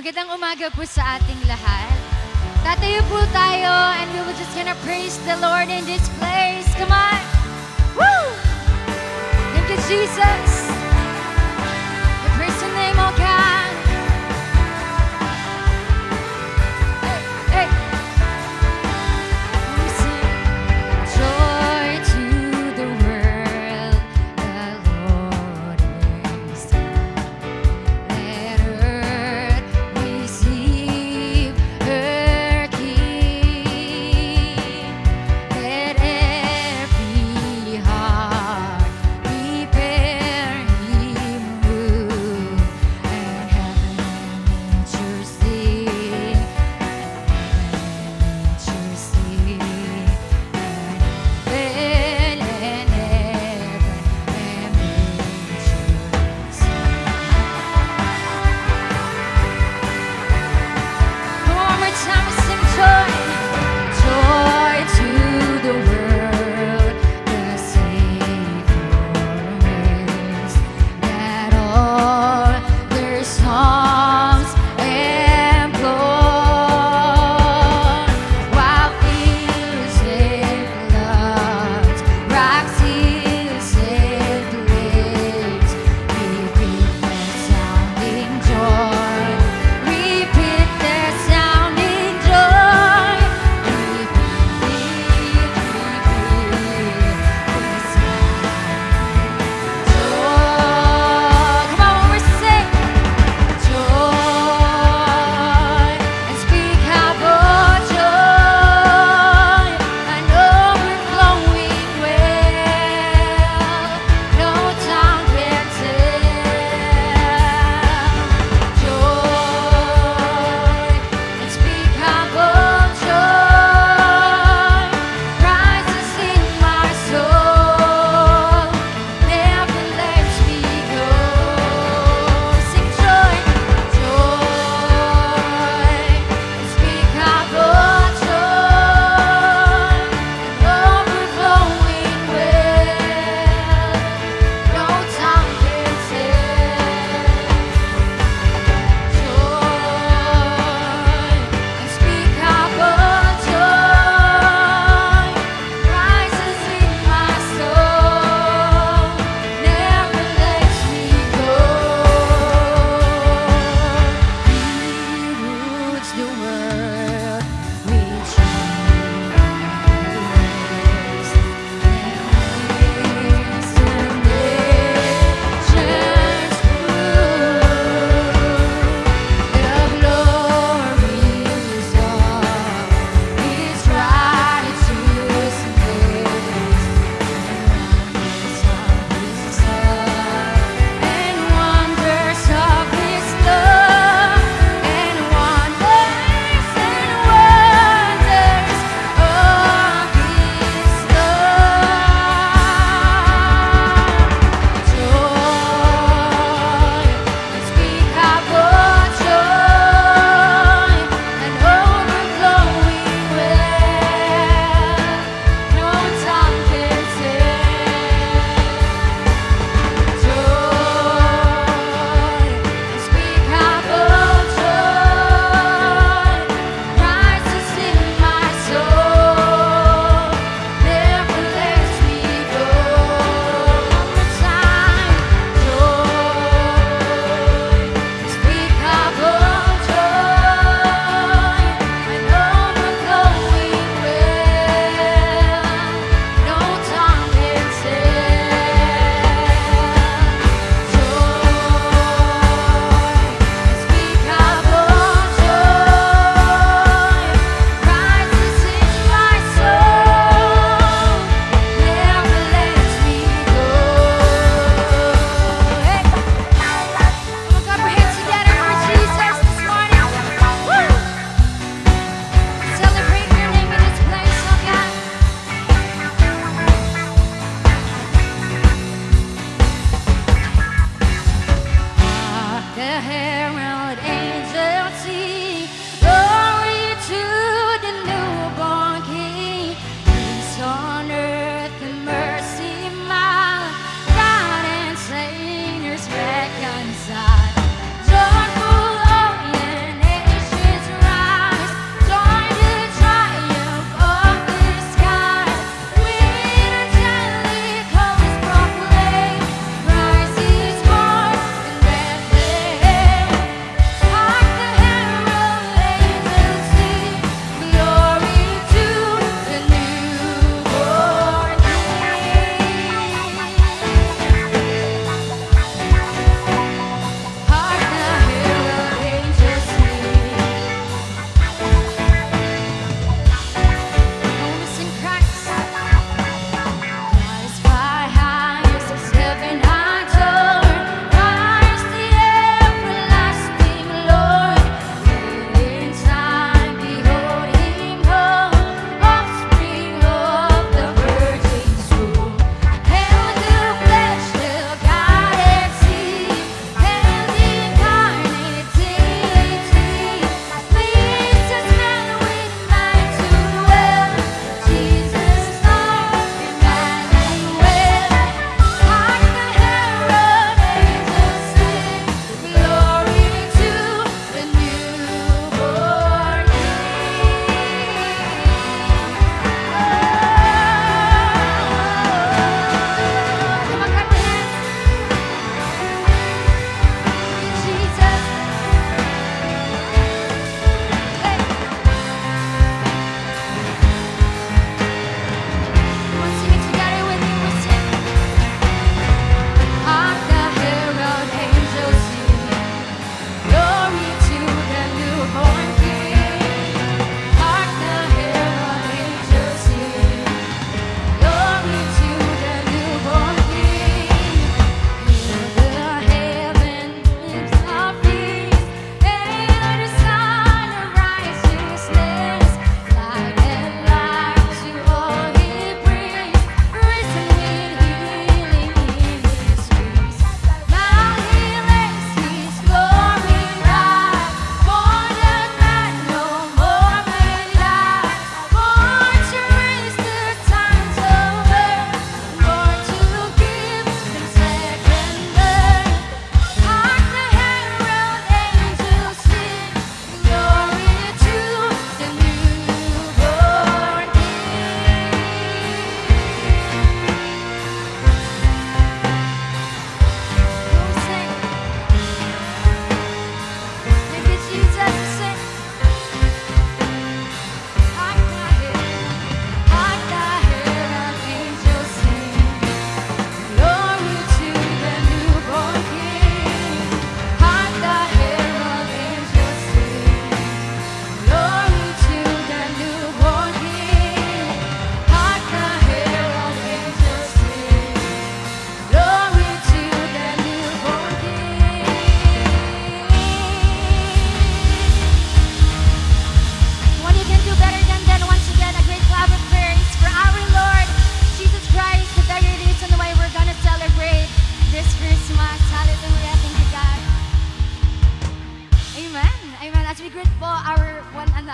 Magandang umaga po sa ating lahat. Tatayo po tayo and we will just gonna praise the Lord in this place. Come on! Woo! Thank you, Jesus. We praise your name, oh God. Hey, hey. We sing joy to the world. The Lord is come. Let earth receive her King. Let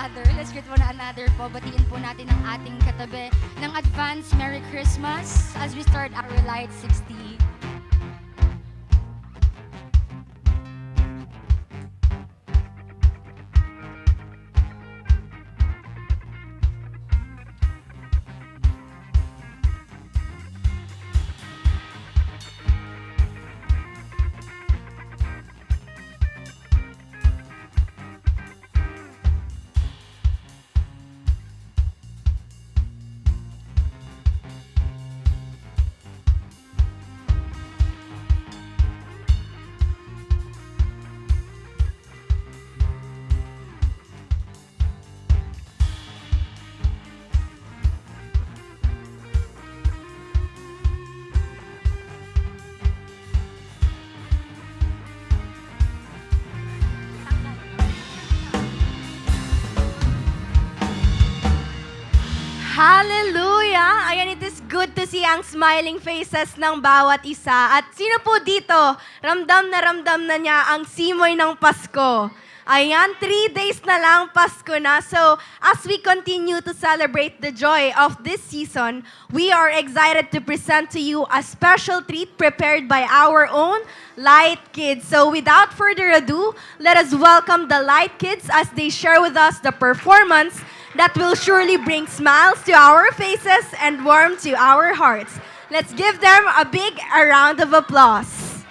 another. Let's greet one another po. Batiin po natin ang ating katabi ng advance Merry Christmas as we start our Light 60. Hallelujah! Ayan, it is good to see ang smiling faces ng bawat isa. At sino po dito, ramdam na niya ang simoy ng Pasko? Ayan, 3 days na lang Pasko na. So, as we continue to celebrate the joy of this season, we are excited to present to you a special treat prepared by our own Light Kids. So, without further ado, let us welcome the Light Kids as they share with us the performance that will surely bring smiles to our faces and warmth to our hearts. Let's give them a big round of applause.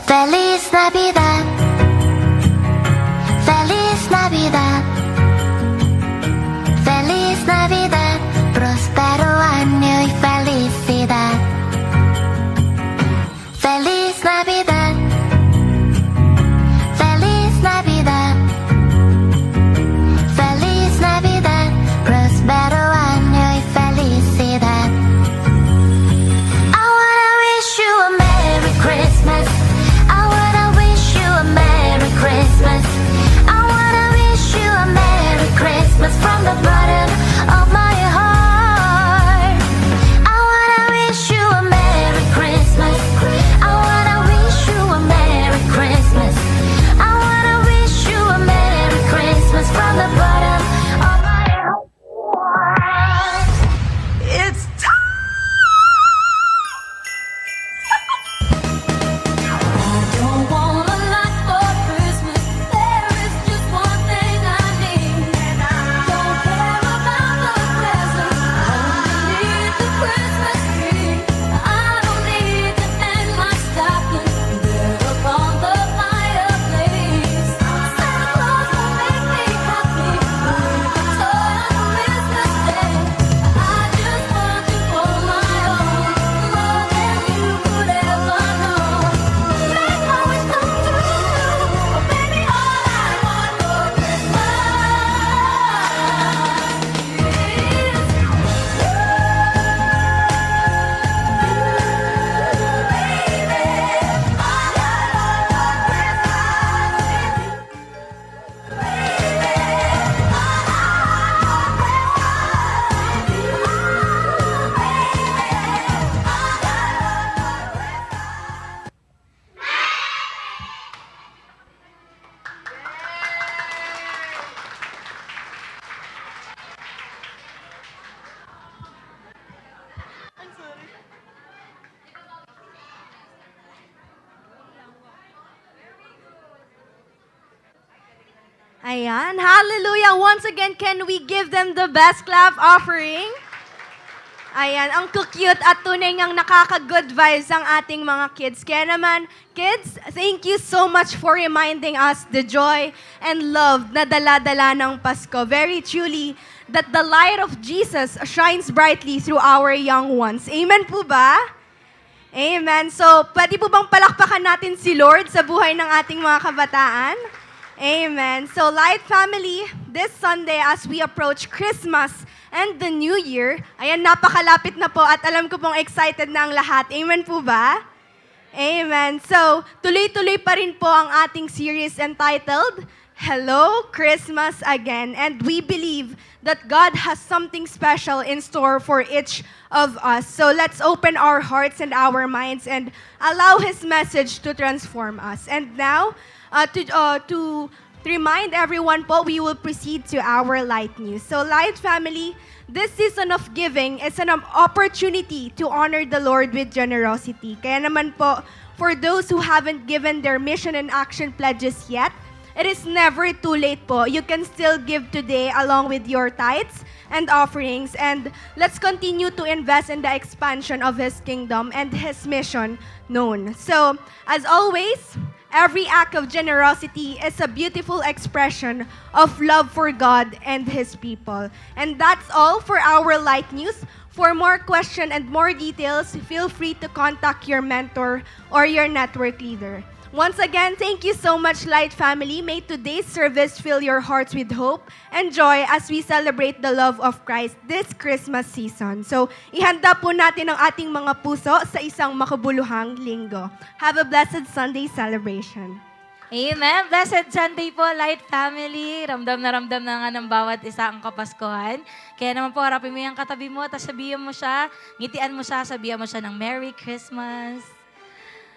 Feliz Navidad, Feliz Navidad, Feliz Navidad, próspero año y felicidad. Feliz Navidad, Feliz Navidad, Feliz Navidad, próspero año y felicidad. I wanna wish you a Merry Christmas. I wanna wish you a Merry Christmas. I wanna wish you a Merry Christmas from the bottom of my heart. I wanna wish you a Merry Christmas. I wanna wish you a Merry Christmas. I wanna wish you a Merry Christmas from the bottom of my heart. It's time! Don't want a lot for Christmas. There is just one thing I need. Don't care about the presents. Only need the Christmas tree. I don't need to hang my stocking there upon the fireplace. Santa Claus will make me happy with a toy on Christmas Day. I just want you for my own, more than you could ever know. Make my wish come true, baby. All I want for Ayan, hallelujah. Once again, can we give them the best clap offering? Ayan, ang cute at tunay ngang nakaka-good vibes ang ating mga kids. Kaya naman, kids, thank you so much for reminding us the joy and love na dala-dala ng Pasko. Very truly, that the light of Jesus shines brightly through our young ones. Amen po ba? Amen. So, pwede po bang palakpakan natin si Lord sa buhay ng ating mga kabataan? Amen. So, Light Family, this Sunday as we approach Christmas and the New Year, ayan, napakalapit na po at alam ko pong excited na ang lahat. Amen po ba? Amen. So, tuloy-tuloy pa rin po ang ating series entitled, Hello, Christmas Again. And we believe that God has something special in store for each of us. So let's open our hearts and our minds and allow His message to transform us. And now, to remind everyone po, we will proceed to our Light News. So Light Family, this season of giving is an opportunity to honor the Lord with generosity. Kaya naman po, for those who haven't given their mission and action pledges yet, it is never too late po. You can still give today along with your tithes and offerings. And let's continue to invest in the expansion of His kingdom and His mission known. So, as always, every act of generosity is a beautiful expression of love for God and His people. And that's all for our Light News. For more questions and more details, feel free to contact your mentor or your network leader. Once again, thank you so much, Light Family. May today's service fill your hearts with hope and joy as we celebrate the love of Christ this Christmas season. So, ihanda po natin ang ating mga puso sa isang makabuluhang linggo. Have a blessed Sunday celebration. Amen. Blessed Sunday po, Light Family. Ramdam na nga ng bawat isa ang Kapaskuhan. Kaya naman po, harapin mo yung katabi mo, tapos sabihan mo siya, ngitian mo siya, sabihan mo siya ng Merry Christmas.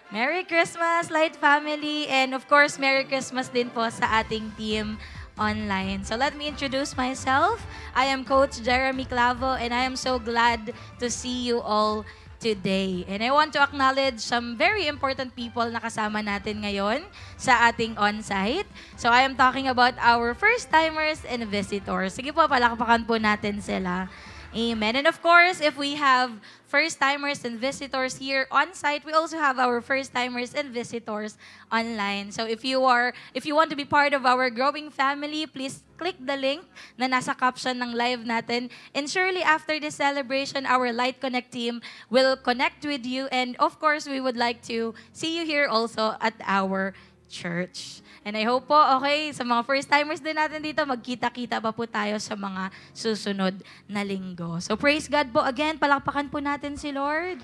Merry Christmas, Light Family. And of course, Merry Christmas din po sa ating team online. So let me introduce myself. I am Coach Jeremy Clavo and I am so glad to see you all today. And I want to acknowledge some very important people na kasama natin ngayon sa ating on-site. So I am talking about our first-timers and visitors. Sige po, palakpakan po natin sila. Amen. And of course, if we have first-timers and visitors here on-site, we also have our first-timers and visitors online. So if you want to be part of our growing family, please click the link na nasa caption ng live natin. And surely after this celebration, our Light Connect team will connect with you. And of course, we would like to see you here also at our church. And I hope po, okay, sa mga first-timers din natin dito, magkita-kita pa po tayo sa mga susunod na linggo. So praise God po again, palakpakan po natin si Lord.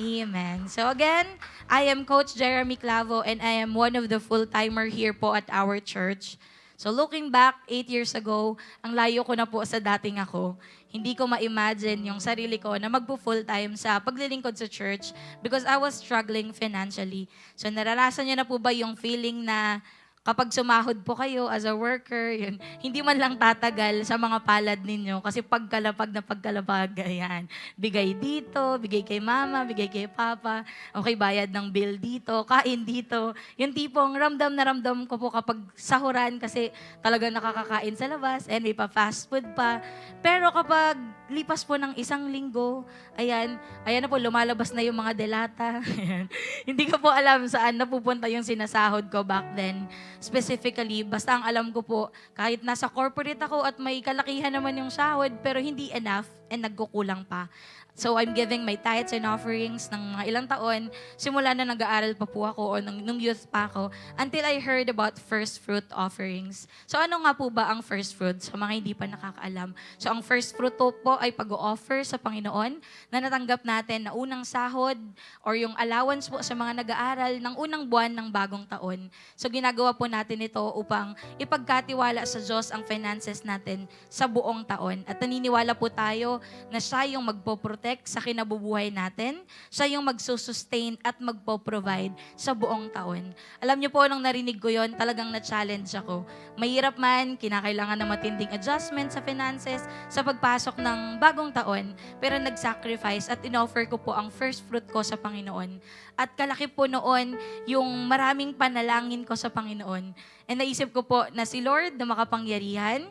Amen. So again, I am Coach Jeremy Clavo and I am one of the full-timer here po at our church. So looking back, 8 years ago, ang layo ko na po sa dating ako. Hindi ko ma-imagine yung sarili ko na magpo-full-time sa paglilingkod sa church because I was struggling financially. So naranasan niyo na po ba yung feeling na kapag sumahod po kayo as a worker, yun, hindi man lang tatagal sa mga palad ninyo kasi pagkalapag na pagkalapag, ayan. Bigay dito, bigay kay mama, bigay kay papa, okay, bayad ng bill dito, kain dito. Yung tipong ramdam na ramdam ko po kapag sahuran kasi talaga nakakakain sa labas and may pa fast food pa. Pero kapag lipas po ng isang linggo, ayan na po, lumalabas na yung mga delata. Ayan. Hindi ko po alam saan napupunta yung sinasahod ko back then. Specifically, basta ang alam ko po, kahit nasa corporate ako at may kalakihan naman yung sahod, pero hindi enough and nagkukulang pa. So I'm giving my tithes and offerings ng mga ilang taon, simula na nag-aaral pa po ako o nung youth pa ako, until I heard about first fruit offerings. So ano nga po ba ang first fruit? Sa mga hindi pa nakakaalam. So ang first fruit po ay pag-o-offer sa Panginoon na natanggap natin na unang sahod or yung allowance po sa mga nag-aaral ng unang buwan ng bagong taon. So ginagawa po natin ito upang ipagkatiwala sa Diyos ang finances natin sa buong taon. At naniniwala po tayo na siya yung magpo-protect sa kinabubuhay natin. Siya yung magsusustain at magpo-provide sa buong taon. Alam niyo po, nung narinig ko yon, talagang na-challenge ako. Mahirap man, kinakailangan ng matinding adjustment sa finances sa pagpasok ng bagong taon, pero nag-sacrifice at in-offer ko po ang first fruit ko sa Panginoon. At kalaki po noon yung maraming panalangin ko sa Panginoon. And naisip ko po na si Lord na makapangyarihan,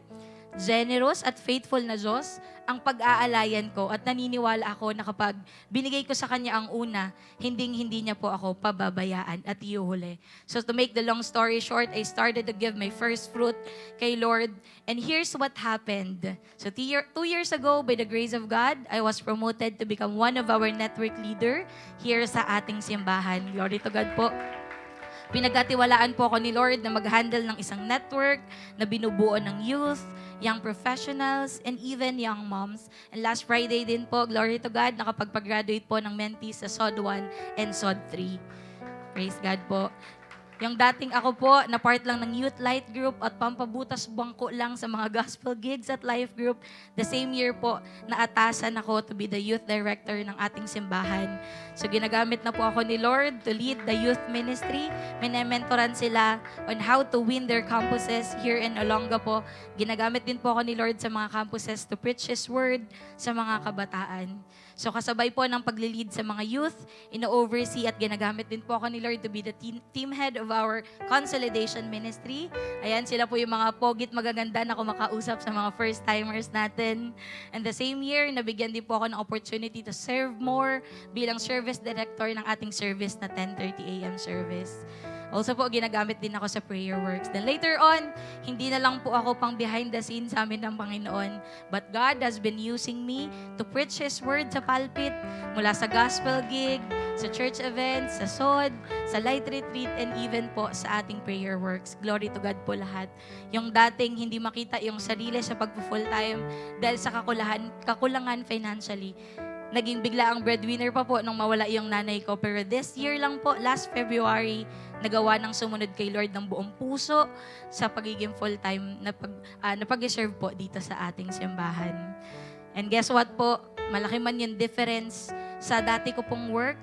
generous at faithful na Diyos ang pag-aalayan ko at naniniwala ako na kapag binigay ko sa Kanya ang una, hindi niya po ako pababayaan at iuhuli. So to make the long story short, I started to give my first fruit kay Lord, and here's what happened. So 2 years ago, by the grace of God, I was promoted to become one of our network leader here sa ating simbahan. Glory to God po. Pinagkatiwalaan po ako ni Lord na mag-handle ng isang network na binubuo ng youth, young professionals, and even young moms. And last Friday din po, glory to God, nakapagpag-graduate po ng mentees sa SOD 1 and SOD 3. Praise God po. Yung dating ako po, na part lang ng Youth Light Group at pampabutas bangko lang sa mga gospel gigs at life group, the same year po, naatasan ako to be the youth director ng ating simbahan. So ginagamit na po ako ni Lord to lead the youth ministry. Minementoran sila on how to win their campuses here in Olonga po. Ginagamit din po ako ni Lord sa mga campuses to preach His word sa mga kabataan. So kasabay po ng pag-lead sa mga youth, ino-oversee at ginagamit din po ako ni Lord to be the team head of our consolidation ministry. Ayan, sila po yung mga pogit magaganda na kumakausap sa mga first-timers natin. And the same year, nabigyan din po ako ng opportunity to serve more bilang service director ng ating service na 10:30 a.m. service. Also po, ginagamit din ako sa prayer works. Then later on, hindi na lang po ako pang behind the scenes sa amin ng Panginoon. But God has been using me to preach His word sa pulpit, mula sa gospel gig, sa church events, sa SOD, sa light retreat, and even po sa ating prayer works. Glory to God po lahat. Yung dating hindi makita yung sarili sa pag-full time dahil sa kakulangan financially, naging bigla ang breadwinner pa po nung mawala yung nanay ko. Pero this year lang po, last February, nagawa ng sumunod kay Lord ng buong puso sa pagiging full-time na pag-serve po dito sa ating simbahan. And guess what po? Malaki man yung difference sa dati ko pong work,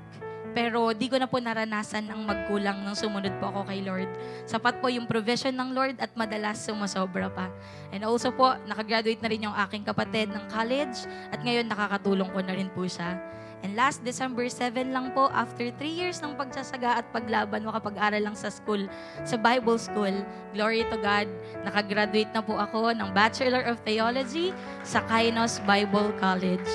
pero di ko na po naranasan ang magkulang nang sumunod po ako kay Lord. Sapat po yung provision ng Lord at madalas sumasobra pa. And also po, nakagraduate na rin yung aking kapatid ng college at ngayon nakakatulong ko na rin po siya. And last December 7 lang po, after 3 years ng pagsasaga at paglaban, makapag-aral lang sa school, sa Bible School, glory to God, nakagraduate na po ako ng Bachelor of Theology sa Kainos Bible College.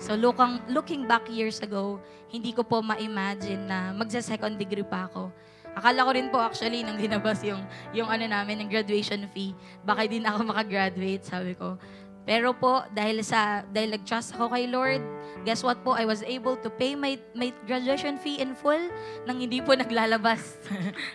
So looking back years ago, hindi ko po ma-imagine na magsa-second degree pa ako. Akala ko rin po actually nang dinabas yung namin, ng graduation fee, baka din ako makagraduate, sabi ko. Pero po, dahil nag-trust ako kay Lord, guess what po, I was able to pay my graduation fee in full nang hindi po naglalabas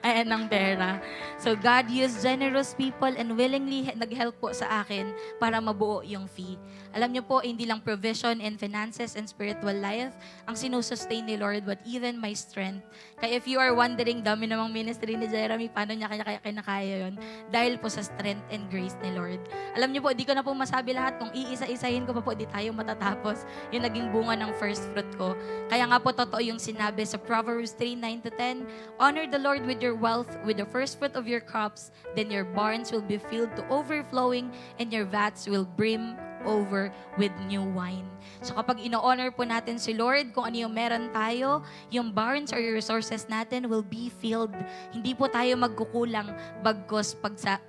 ayan ng pera. So God used generous people and willingly nag-help po sa akin para mabuo yung fee. Alam niyo po, hindi lang provision in finances and spiritual life ang sinusustain ni Lord, but even my strength. Kaya if you are wondering, dami namang ministry ni Jeremy, paano niya kinakaya yun? Dahil po sa strength and grace ni Lord. Alam niyo po, di ko na po masabi lahat. Kung iisa-isahin ko pa po, di tayo matatapos yung naging bunga ng first fruit ko. Kaya nga po, totoo yung sinabi sa Proverbs 3:9-10, honor the Lord with your wealth, with the first fruit of your crops, then your barns will be filled to overflowing, and your vats will brim over with new wine. So kapag ino-honor po natin si Lord, kung ano yung meron tayo, yung barns or yung resources natin will be filled. Hindi po tayo magkukulang, bagkos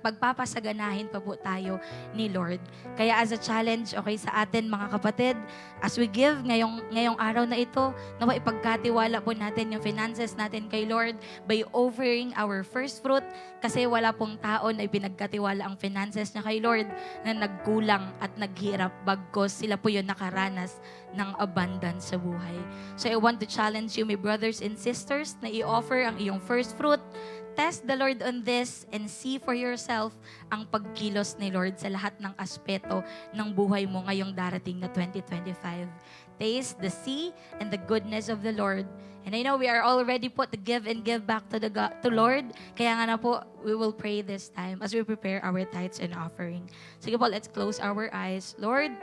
pagpapasaganahin pa po tayo ni Lord. Kaya as a challenge, okay, sa atin mga kapatid, as we give ngayong araw na ito, nawa ipagkatiwala po natin yung finances natin kay Lord by offering our first fruit, kasi wala pong tao na ipinagkatiwala ang finances niya kay Lord na nagkulang at naghirap, bagkos sila po yun nakaranas ng abundance sa buhay. So I want to challenge you, my brothers and sisters, na i-offer ang iyong first fruit. Test the Lord on this and see for yourself ang pagkilos ni Lord sa lahat ng aspeto ng buhay mo ngayong darating na 2025. Taste the see and the goodness of the Lord. And I know we are all ready po to give and give back to to Lord. Kaya nga na po, we will pray this time as we prepare our tithes and offering. Sige po, let's close our eyes. Lord,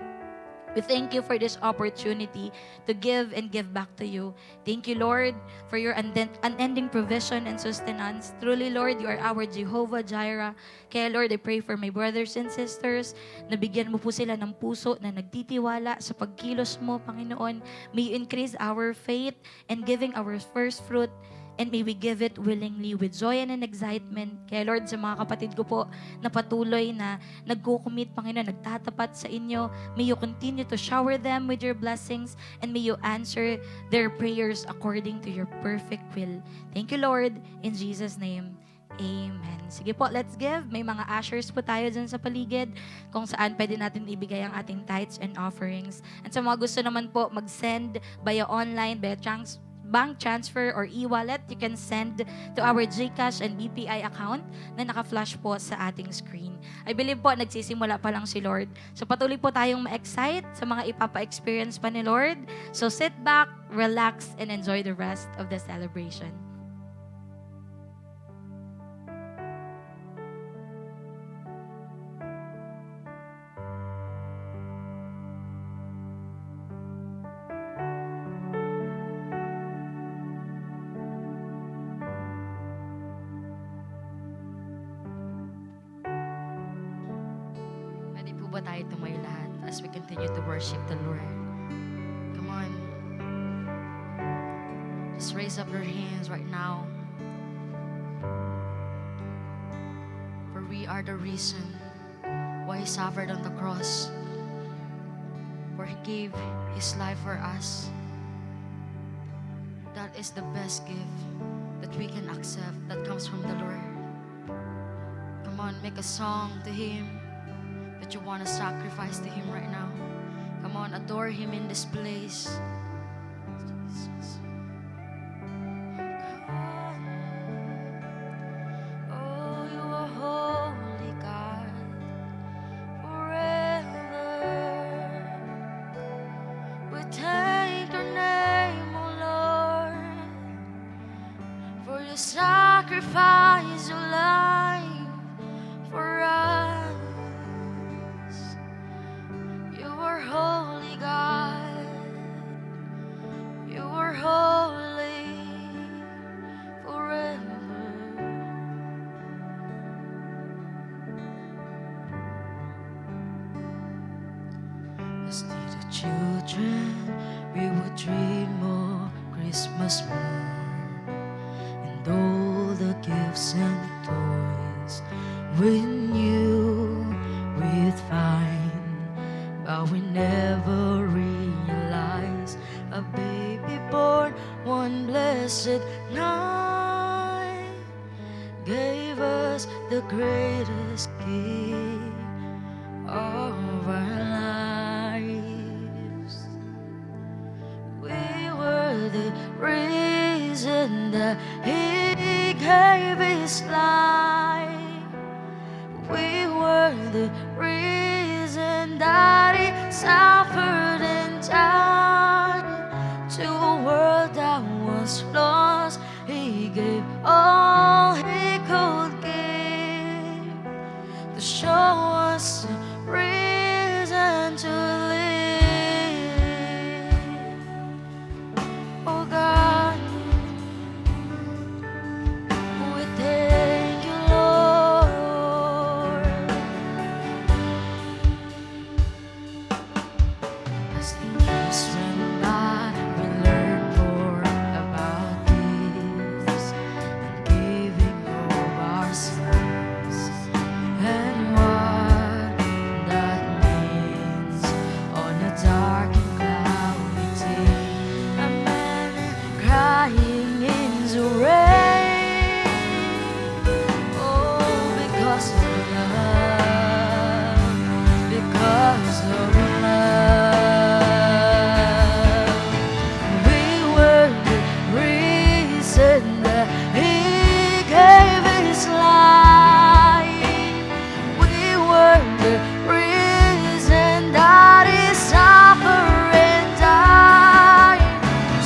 we thank you for this opportunity to give and give back to you. Thank you, Lord, for your unending provision and sustenance. Truly, Lord, you are our Jehovah Jireh. Kaya, Lord, I pray for my brothers and sisters na bigyan mo po sila ng puso na nagtitiwala sa pagkilos mo, Panginoon. May you increase our faith and giving our first fruit and may we give it willingly with joy and in excitement. Kaya Lord, sa mga kapatid ko po na patuloy na nagko-commit, Panginoon, nagtatapat sa inyo, may you continue to shower them with your blessings and may you answer their prayers according to your perfect will. Thank you, Lord, in Jesus' name. Amen. Sige po, let's give. May mga ushers po tayo dyan sa paligid kung saan pwede natin ibigay ang ating tithes and offerings. And sa mga gusto naman po mag-send via online, via bank transfer or e-wallet, you can send to our GCash and BPI account na naka-flash po sa ating screen. I believe po, nagsisimula pa lang si Lord. So patuloy po tayong ma-excite sa mga ipapa-experience pa ni Lord. So sit back, relax, and enjoy the rest of the celebration. Pwede po ba tayo tumayo lahat as we continue to worship the Lord? Come on. Just raise up your hands right now. For we are the reason why He suffered on the cross. For He gave His life for us. That is the best gift that we can accept that comes from the Lord. Come on, make a song to Him that you want to sacrifice to Him right now. Come on, adore Him in this place. Jesus. Oh, you are holy God forever. We take your name, oh Lord, for you sacrifice your life for us. You are holy God. You are holy forever. As little children, we would dream of Christmas morn, and all the gifts and toys we knew we'd find, but we never realized a baby born one blessed night gave us the greatest gift of our lives. We were the reason that He gave His life. We were the reason that He suffered and died. To a world that was lost, He gave all He could give to show us the reason to live. Oh God, we thank you, Lord. As the years went by, we learned more about gifts and giving of ourselves, and what that means on a dark and cloudy day. A man crying in the rain. Oh, because of love, because of love. We were the reason that He gave His life. We were the reason that He suffered and died.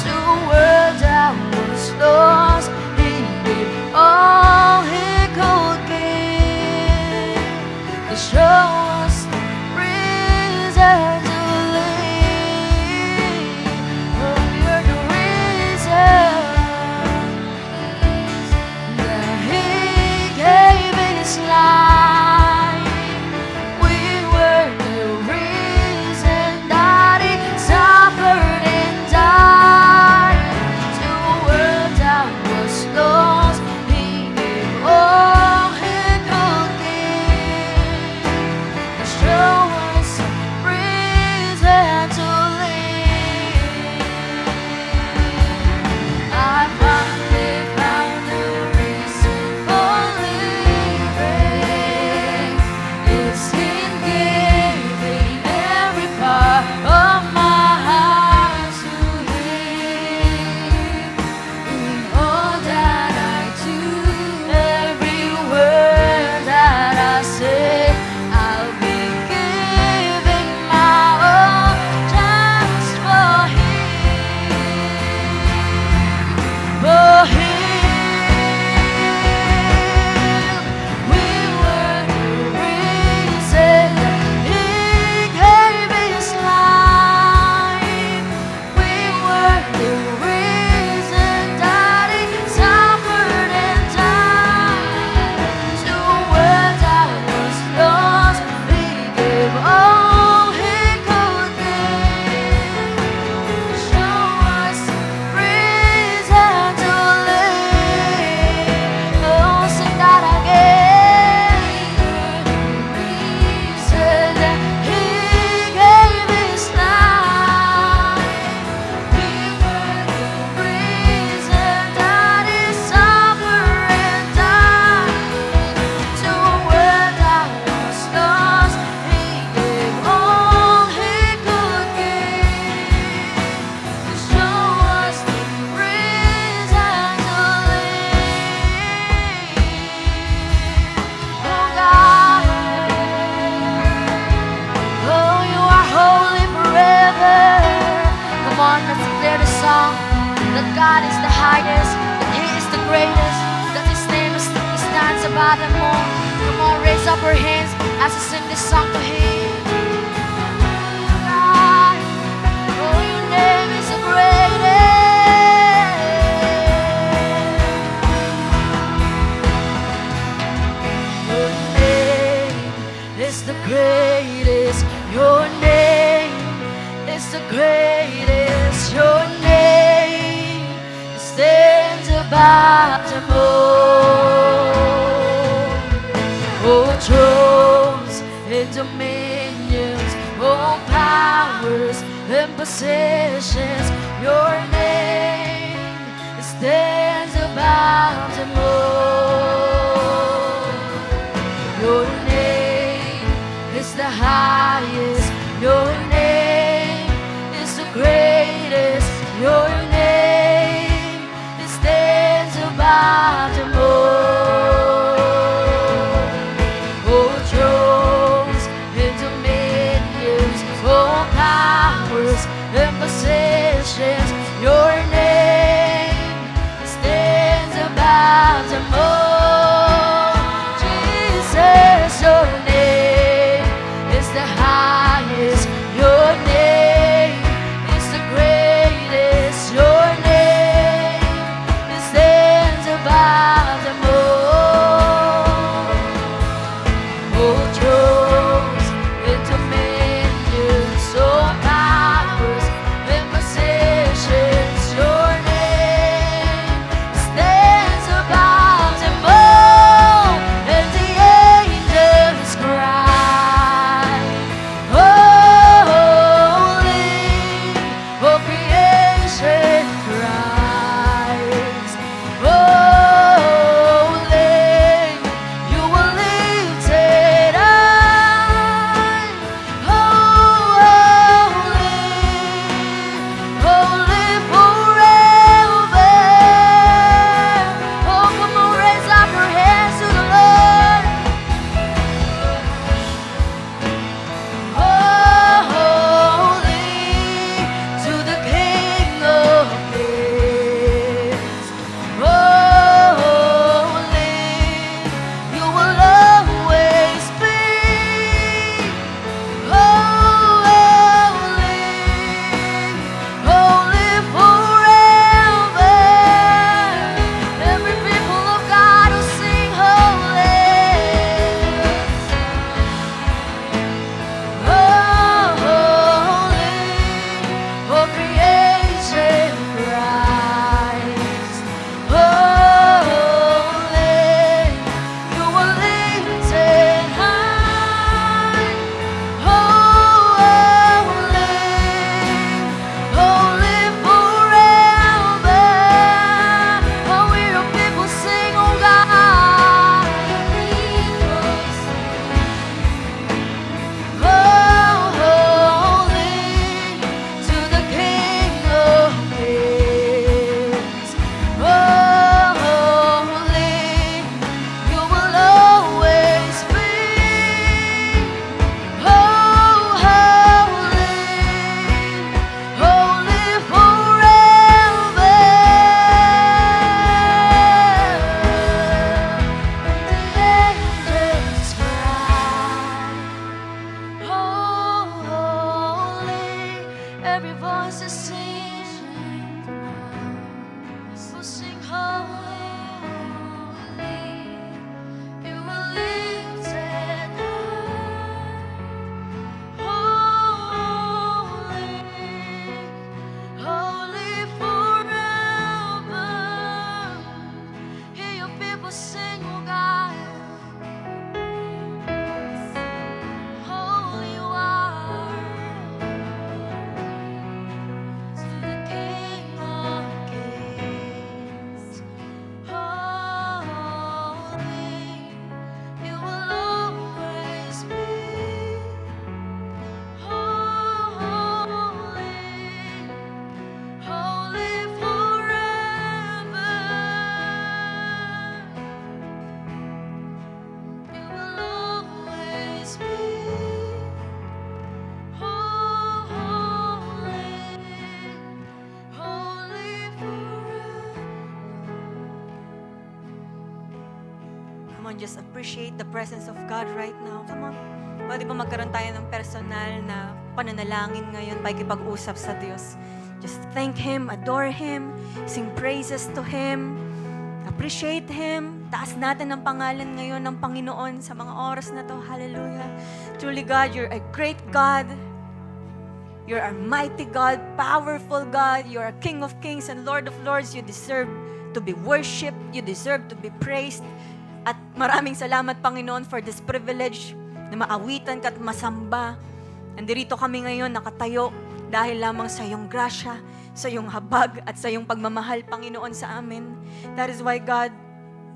To a world that was lost, He gave all He could give to show us the reason to live. Oh, you're the reason that He gave His life. We were the reason that He suffered and died. To a world that was that God is the highest, that He is the greatest, that His name stands above them all. Come on, raise up our hands as we sing this song to Him. God, oh, your name is the greatest. Your name is the greatest. Your name is the greatest. Your name stands above them all. Oh, thrones and dominions, all powers and possessions, your name stands above them all. Your name is the highest. Your name is the greatest. Your name stands above them all. Oh, thrones and dominions, all powers and possessions, your name stands above them all. Jesus, your name is the highest. Your Come on, just appreciate the presence of God right now. Come on. Pwede ba magkaroon tayo ng personal na pananalangin ngayon, pakikipag-usap sa Diyos? Just thank Him, adore Him, sing praises to Him, appreciate Him. Taas natin ang pangalan ngayon ng Panginoon sa mga oras na to. Hallelujah. Truly God, you're a great God. You're a mighty God, powerful God. You're a King of kings and Lord of lords. You deserve to be worshipped. You deserve to be praised. At maraming salamat, Panginoon, for this privilege na maawitan ka at masamba. Nandirito kami ngayon nakatayo dahil lamang sa iyong grasya, sa iyong habag at sa iyong pagmamahal, Panginoon, sa amin. That is why, God,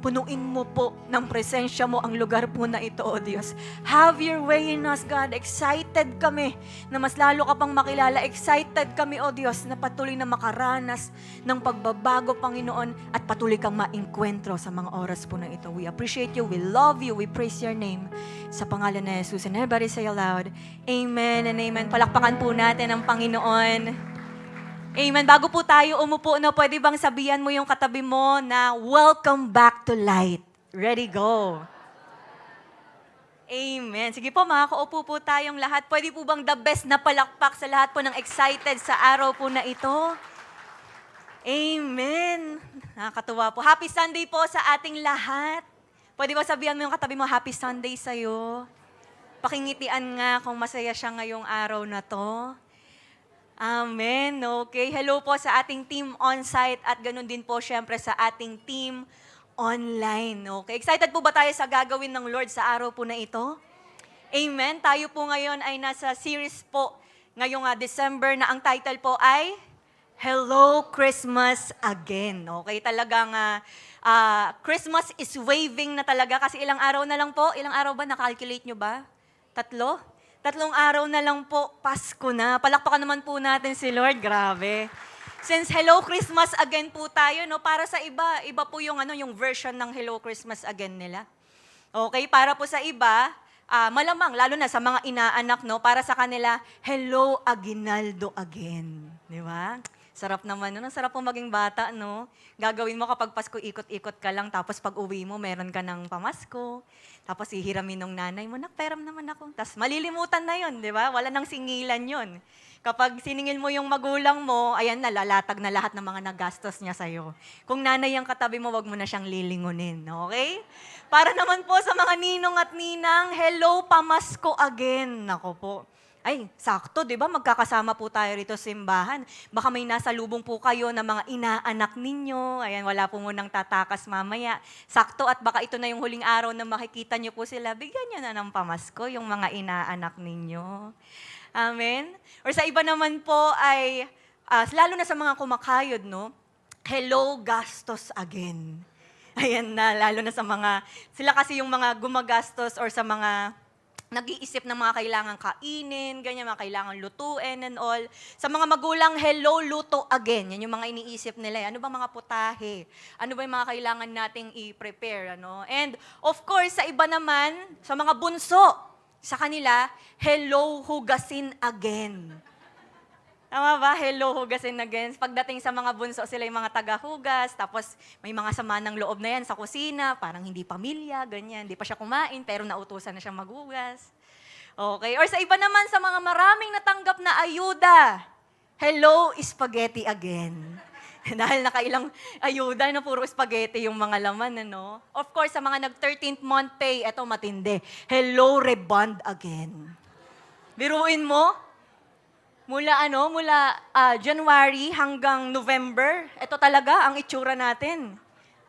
punuin mo po ng presensya mo ang lugar po na ito, O Diyos. Have your way in us, God. Excited kami na mas lalo ka pang makilala. Excited kami, O Diyos, na patuloy na makaranas ng pagbabago, Panginoon, at patuloy kang maengkwentro sa mga oras po na ito. We appreciate you, we love you, we praise your name. Sa pangalan ni Jesus. And everybody say aloud, Amen and Amen. Palakpakan po natin ang Panginoon. Amen. Bago po tayo umupo, pwede bang sabihan mo yung katabi mo na welcome back to light. Ready, go. Amen. Sige po, makakaupo po tayong lahat. Pwede po bang the best na palakpak sa lahat po ng excited sa araw po na ito? Amen. Nakakatuwa po. Happy Sunday po sa ating lahat. Pwede ba sabihan mo yung katabi mo, Happy Sunday sa'yo? Pakingitian nga kung masaya siya ngayong araw na to. Amen. Okay. Hello po sa ating team on-site at ganun din po syempre sa ating team online. Okay. Excited po ba tayo sa gagawin ng Lord sa araw po na ito? Amen. Tayo po ngayon ay nasa series po ngayong December na ang title po ay Hello Christmas Again. Okay. Talagang Christmas is waving na talaga kasi ilang araw na lang po. Ilang araw ba? Nakalculate nyo ba? 3? 3 araw na lang po, Pasko na. Palakpakan naman po natin si Lord. Grabe. Since Hello Christmas Again po tayo, para sa iba po yung version ng Hello Christmas Again nila. Okay, para po sa iba, malamang, lalo na sa mga inaanak, para sa kanila, Hello Aguinaldo Again. Di ba? Sarap naman nun. Ang sarap po maging bata, no? Gagawin mo kapag Pasko, ikot-ikot ka lang, tapos pag uwi mo, meron ka ng pamasko. Tapos ihiramin ng nanay mo, nakperam naman ako. Tapos malilimutan na yun, di ba? Wala nang singilan yun. Kapag siningil mo yung magulang mo, ayan na, lalatag na lahat ng mga nagastos niya sa'yo. Kung nanay ang katabi mo, wag mo na siyang lilingunin, okay? Para naman po sa mga ninong at ninang, hello, pamasko again. Nako po. Ay, sakto, di ba? Magkakasama po tayo rito sa simbahan. Baka may nasa lubong po kayo na mga inaanak ninyo. Ayan, wala po munang tatakas mamaya. Sakto at baka ito na yung huling araw na makikita nyo po sila. Bigyan nyo na ng pamasko yung mga inaanak ninyo. Amen? Or sa iba naman po ay, lalo na sa mga kumakayod, hello, gastos again. Ayan na, lalo na sa mga, sila kasi yung mga gumagastos or sa mga nag-iisip ng mga kailangan kainin, ganyan, mga kailangan lutuin and all. Sa mga magulang, hello, luto again. Yan yung mga iniisip nila. Ano ba mga putahe? Ano ba yung mga kailangan nating i-prepare? And of course, sa iba naman, sa mga bunso, sa kanila, hello, hugasin again. Tama ba? Hello, hugasin again. Pagdating sa mga bunso, sila yung mga taga-hugas, tapos may mga sama ng loob na yan sa kusina, parang hindi pamilya, ganyan. Hindi pa siya kumain, pero nautusan na siya maghugas. Okay. Or sa iba naman, sa mga maraming natanggap na ayuda, hello, spaghetti again. Dahil nakailang ayuda na puro spaghetti yung mga laman, Of course, sa mga nag-13th month pay, eto matindi. Hello, rebond again. Biruin mo, mula January hanggang November, ito talaga ang itsura natin.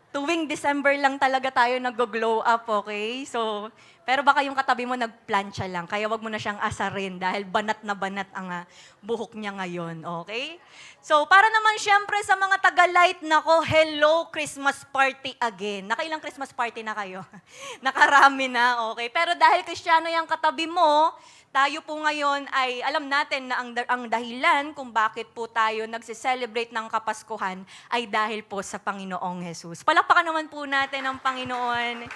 Tuwing December lang talaga tayo nag-glow up, okay? So, pero baka yung katabi mo nagplancha lang, kaya wag mo na siyang asarin dahil banat na banat ang buhok niya ngayon, okay? So, para naman syempre sa mga taga-light, nako, hello, Christmas party again. Nakailang Christmas party na kayo? Nakarami na, okay? Pero dahil Kristiyano yung katabi mo, tayo po ngayon ay alam natin na ang dahilan kung bakit po tayo nagse-celebrate ng Kapaskuhan ay dahil po sa Panginoong Jesus. Palakpakan naman po natin ang Panginoon.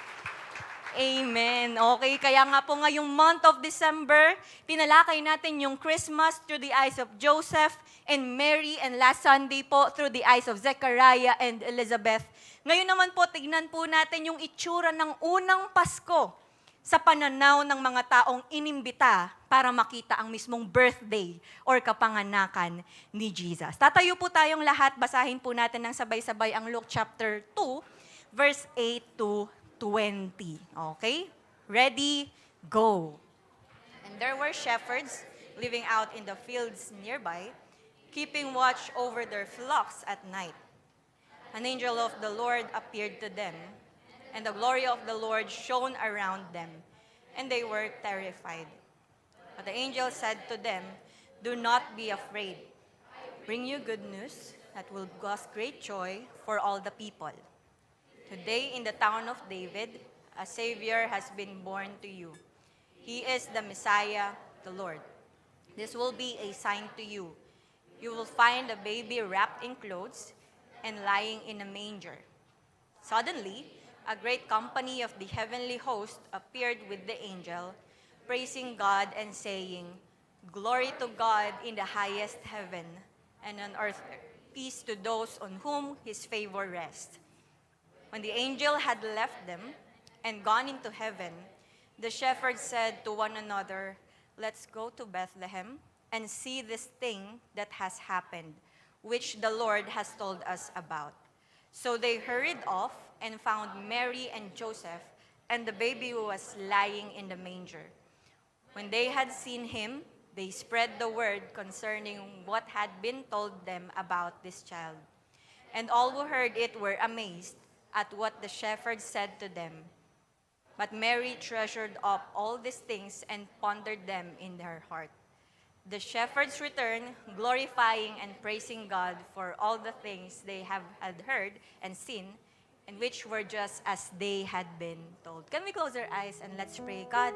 Amen. Okay, kaya nga po ngayong month of December, tinalakay natin yung Christmas through the eyes of Joseph and Mary, and last Sunday po through the eyes of Zechariah and Elizabeth. Ngayon naman po, tignan po natin yung itsura ng unang Pasko sa pananaw ng mga taong inimbita para makita ang mismong birthday or kapanganakan ni Jesus. Tatayo po tayong lahat, basahin po natin ng sabay-sabay ang Luke chapter 2, verse 8 to 20. Okay? Ready? Go. And there were shepherds living out in the fields nearby, keeping watch over their flocks at night. An angel of the Lord appeared to them, and the glory of the Lord shone around them, and they were terrified. But the angel said to them, "Do not be afraid. Bring you good news that will cause great joy for all the people. Today in the town of David, a Savior has been born to you. He is the Messiah, the Lord. This will be a sign to you. You will find a baby wrapped in clothes and lying in a manger." Suddenly, a great company of the heavenly host appeared with the angel, praising God and saying, "Glory to God in the highest heaven, and on earth peace to those on whom his favor rests." When the angel had left them and gone into heaven, the shepherds said to one another, "Let's go to Bethlehem and see this thing that has happened, which the Lord has told us about." So they hurried off and found Mary and Joseph and the baby who was lying in the manger. When they had seen him, they spread the word concerning what had been told them about this child. And all who heard it were amazed at what the shepherds said to them. But Mary treasured up all these things and pondered them in her heart. The shepherds returned, glorifying and praising God for all the things they had heard and seen, and which were just as they had been told. Can we close our eyes and let's pray? God,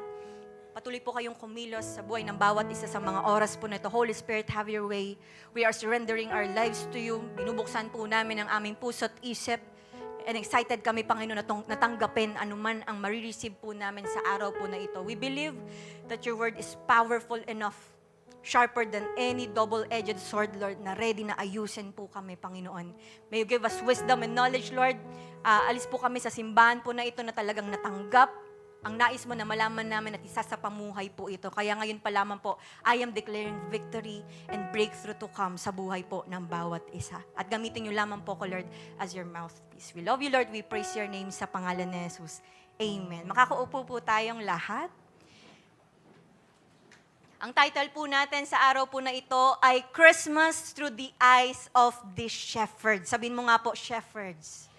patuloy po kayong kumilos sa buhay ng bawat isa sa mga oras po na ito. Holy Spirit, have your way. We are surrendering our lives to you. Binubuksan po namin ang aming puso at isip. And excited kami, Panginoon, na tanggapin anuman ang marireceive po namin sa araw po na ito. We believe that your word is powerful enough, sharper than any double-edged sword, Lord, na ready na ayusin po kami, Panginoon. May you give us wisdom and knowledge, Lord. Alis po kami sa simbahan po na ito na talagang natanggap ang nais mo na malaman namin at isa sa pamuhay po ito. Kaya ngayon pa lamang po, I am declaring victory and breakthrough to come sa buhay po ng bawat isa. At gamitin niyo lamang po ko, Lord, as your mouthpiece. We love you, Lord. We praise your name sa pangalan ni Jesus. Amen. Makakaupo po tayong lahat. Ang title po natin sa araw po na ito ay Christmas Through the Eyes of the Shepherds. Sabihin mo nga po, shepherds.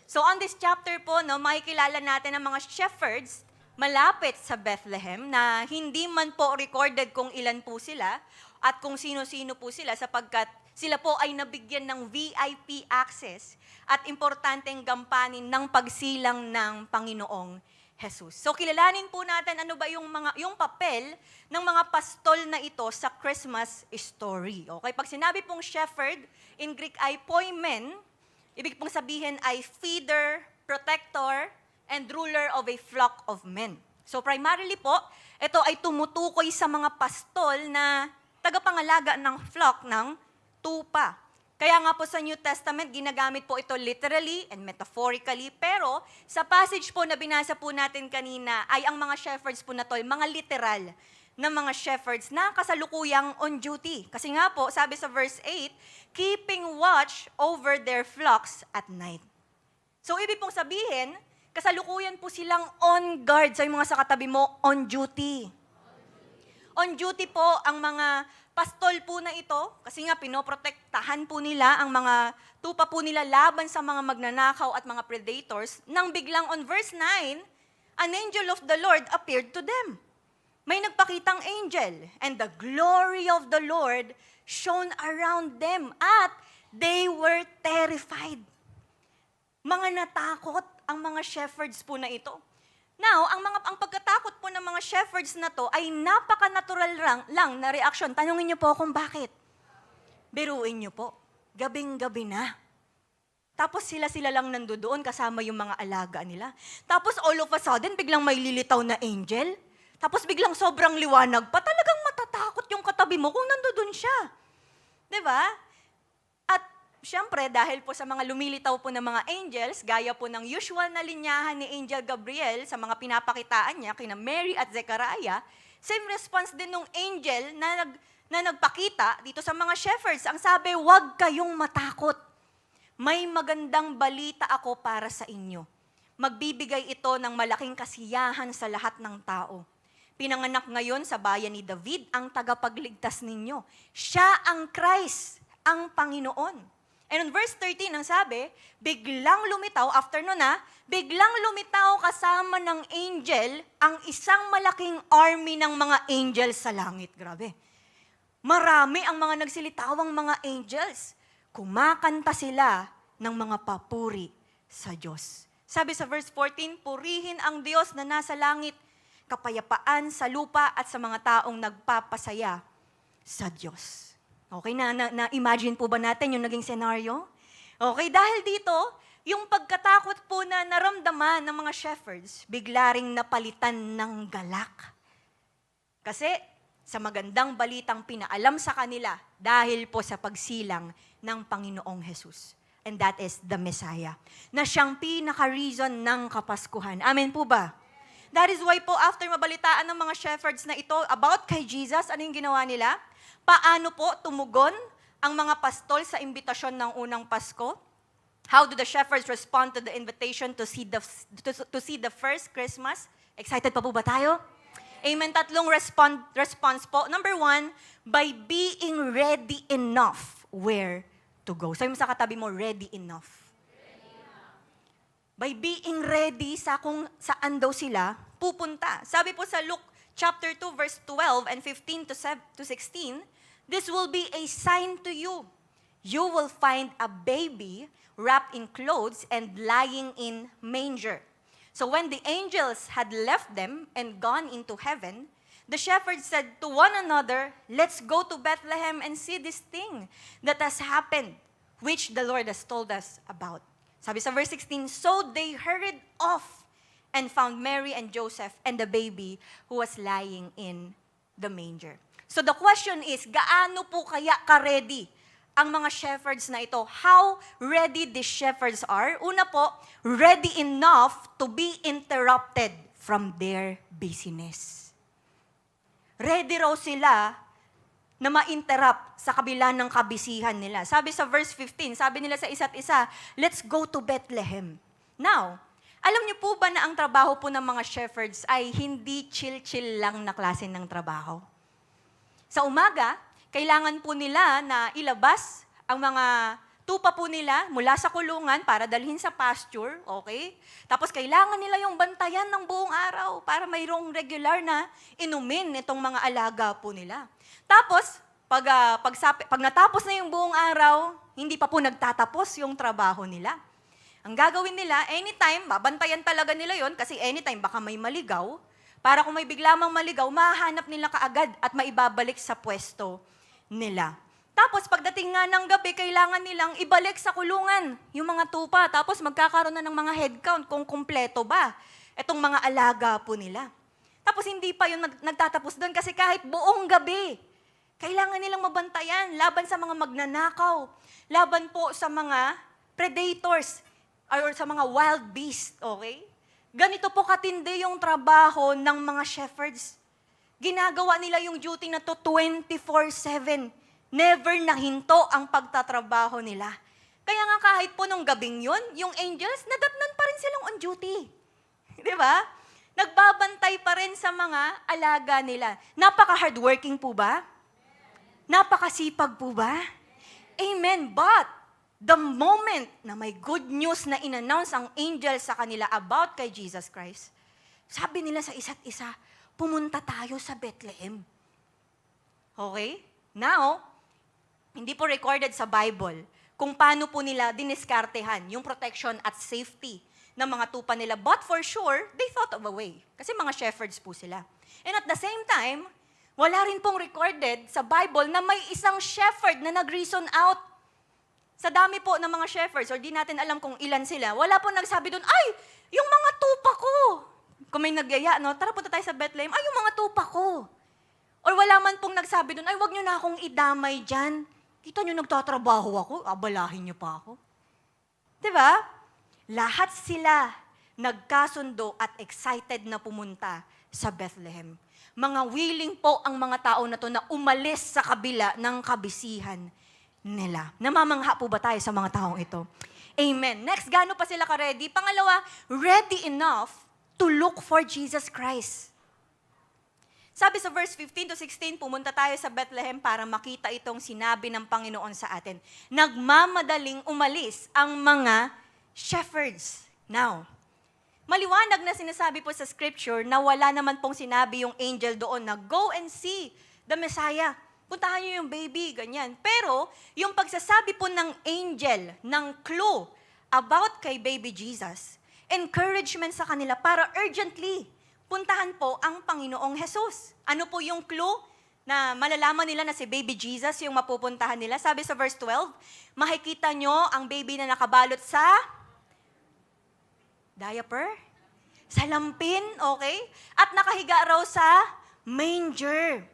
So on this chapter po, makikilala natin ang mga shepherds malapit sa Bethlehem na hindi man po recorded kung ilan po sila at kung sino-sino po sila sapagkat sila po ay nabigyan ng VIP access at importanteng gampanin ng pagsilang ng Panginoong Jesus. So kilalanin po natin ano ba yung papel ng mga pastol na ito sa Christmas story. Okay, pag sinabi pong shepherd, in Greek ay poimen, ibig pong sabihin ay feeder, protector, and ruler of a flock of men. So primarily po, ito ay tumutukoy sa mga pastol na tagapangalaga ng flock ng tupa. Kaya nga po sa New Testament, ginagamit po ito literally and metaphorically, pero sa passage po na binasa po natin kanina, ay ang mga shepherds po na to, mga literal ng mga shepherds na kasalukuyang on duty. Kasi nga po, sabi sa verse 8, keeping watch over their flocks at night. So, ibig pong sabihin, kasalukuyan po silang on guard. Sa mga sa katabi mo, on duty. On duty po ang mga pastol po na ito, kasi nga pinoprotektahan po nila ang mga tupa po nila laban sa mga magnanakaw at mga predators, nang biglang on verse 9, an angel of the Lord appeared to them. May nagpakitang angel, and the glory of the Lord shone around them, at they were terrified. Mga natakot ang mga shepherds po na ito. Now, ang pagkatakot po ng mga shepherds na to ay napaka-natural lang na reaksyon. Tanungin niyo po kung bakit. Biruin niyo po, gabing-gabi na. Tapos sila lang nandoon kasama yung mga alaga nila. Tapos all of a sudden, biglang may lilitaw na angel. Tapos biglang sobrang liwanag pa. Talagang matatakot yung katabi mo kung nandoon siya. 'Di ba? At syempre, dahil po sa mga lumilitaw po ng mga angels, gaya po ng usual na linyahan ni Angel Gabriel sa mga pinapakitaan niya kina Mary at Zechariah, same response din ng angel na nagpakita dito sa mga shepherds. Ang sabi, huwag kayong matakot. May magandang balita ako para sa inyo. Magbibigay ito ng malaking kasiyahan sa lahat ng tao. Pinanganak ngayon sa bayan ni David ang tagapagligtas ninyo. Siya ang Christ, ang Panginoon. And in verse 13, ang sabi, biglang lumitaw, after nun biglang lumitaw kasama ng angel ang isang malaking army ng mga angels sa langit. Grabe. Marami ang mga nagsilitawang mga angels. Kumakanta sila ng mga papuri sa Diyos. Sabi sa verse 14, purihin ang Diyos na nasa langit, kapayapaan sa lupa at sa mga taong nagpapasaya sa Diyos. Okay, na-imagine po ba natin yung naging senaryo? Okay, dahil dito, yung pagkatakot po na naramdaman ng mga shepherds, bigla ring napalitan ng galak. Kasi sa magandang balitang pinaalam sa kanila dahil po sa pagsilang ng Panginoong Jesus. And that is the Messiah, na siyang pinaka-reason ng Kapaskuhan. Amen po ba? That is why po after mabalitaan ng mga shepherds na ito about kay Jesus, ano yung ginawa nila? Paano po tumugon ang mga pastol sa imbitasyon ng unang Pasko? How do the shepherds respond to the invitation to see the first Christmas? Excited pa po ba tayo? Amen. Tatlong response po. Number 1, by being ready enough where to go. Sabi mo sa katabi mo, ready enough. By being ready sa kung saan daw sila pupunta. Sabi po sa Luke chapter 2, verse 12 and 15 to 16, this will be a sign to you. You will find a baby wrapped in clothes and lying in manger. So when the angels had left them and gone into heaven, the shepherds said to one another, let's go to Bethlehem and see this thing that has happened, which the Lord has told us about. Sabi sa verse 16, so they hurried off and found Mary and Joseph and the baby who was lying in the manger. So the question is, gaano po kaya ka-ready ang mga shepherds na ito? How ready these shepherds are? Una po, ready enough to be interrupted from their busyness. Ready raw sila na ma-interrupt sa kabila ng kabisihan nila. Sabi sa verse 15, sabi nila sa isa't isa, let's go to Bethlehem. Now, alam niyo po ba na ang trabaho po ng mga shepherds ay hindi chill-chill lang na klase ng trabaho? Sa umaga, kailangan po nila na ilabas ang mga tupa po nila mula sa kulungan para dalhin sa pasture, okay? Tapos kailangan nila yung bantayan ng buong araw para mayroong regular na inumin itong mga alaga po nila. Tapos, pag natapos na yung buong araw, hindi pa po nagtatapos yung trabaho nila. Ang gagawin nila, anytime, babantayan talaga nila yon kasi anytime baka may maligaw, para kung may bigla mang maligaw, mahanap nila kaagad at maibabalik sa pwesto nila. Tapos pagdating nga ng gabi, kailangan nilang ibalik sa kulungan yung mga tupa. Tapos magkakaroon na ng mga head count kung kumpleto ba itong mga alaga po nila. Tapos hindi pa yun nagtatapos doon kasi kahit buong gabi, kailangan nilang mabantayan laban sa mga magnanakaw, laban po sa mga predators or sa mga wild beasts, okay? Ganito po katindi yung trabaho ng mga shepherds. Ginagawa nila yung duty na to 24/7. Never nahinto ang pagtatrabaho nila. Kaya nga kahit po nung gabing yun, yung angels, nadatnan pa rin silang on duty. Di ba? Nagbabantay pa rin sa mga alaga nila. Napaka-hardworking po ba? Napakasipag po ba? Amen. But, the moment na may good news na in-announce ang angel sa kanila about kay Jesus Christ, sabi nila sa isa't isa, pumunta tayo sa Bethlehem. Okay? Now, hindi po recorded sa Bible kung paano po nila diniskartehan yung protection at safety ng mga tupa nila. But for sure, they thought of a way. Kasi mga shepherds po sila. And at the same time, wala rin pong recorded sa Bible na may isang shepherd na nag-reason out Sa dami po ng mga shepherds, or di natin alam kung ilan sila, wala po nagsabi doon, ay, yung mga tupa ko. Kung may nagyaya, no? Tara punta tayo sa Bethlehem, ay, yung mga tupa ko. Or wala man pong nagsabi doon, ay, wag nyo na akong idamay dyan. Kita nyo, nagtatrabaho ako, abalahin nyo pa ako. Diba? Lahat sila nagkasundo at excited na pumunta sa Bethlehem. Mga willing po ang mga tao na to na umalis sa kabila ng kabisihan nila. Namamangha po ba tayo sa mga taong ito? Amen. Next, gaano pa sila ka-ready? Pangalawa, ready enough to look for Jesus Christ. Sabi sa verse 15 to 16, pumunta tayo sa Bethlehem para makita itong sinabi ng Panginoon sa atin. Nagmamadaling umalis ang mga shepherds. Now, maliwanag na sinasabi po sa scripture na wala naman pong sinabi yung angel doon na go and see the Messiah. Puntahan niyo yung baby, ganyan. Pero, yung pagsasabi po ng angel, ng clue about kay baby Jesus, encouragement sa kanila para urgently puntahan po ang Panginoong Jesus. Ano po yung clue na malalaman nila na si baby Jesus yung mapupuntahan nila? Sabi sa verse 12, makikita nyo ang baby na nakabalot sa diaper, sa lampin, okay? At nakahiga raw sa manger.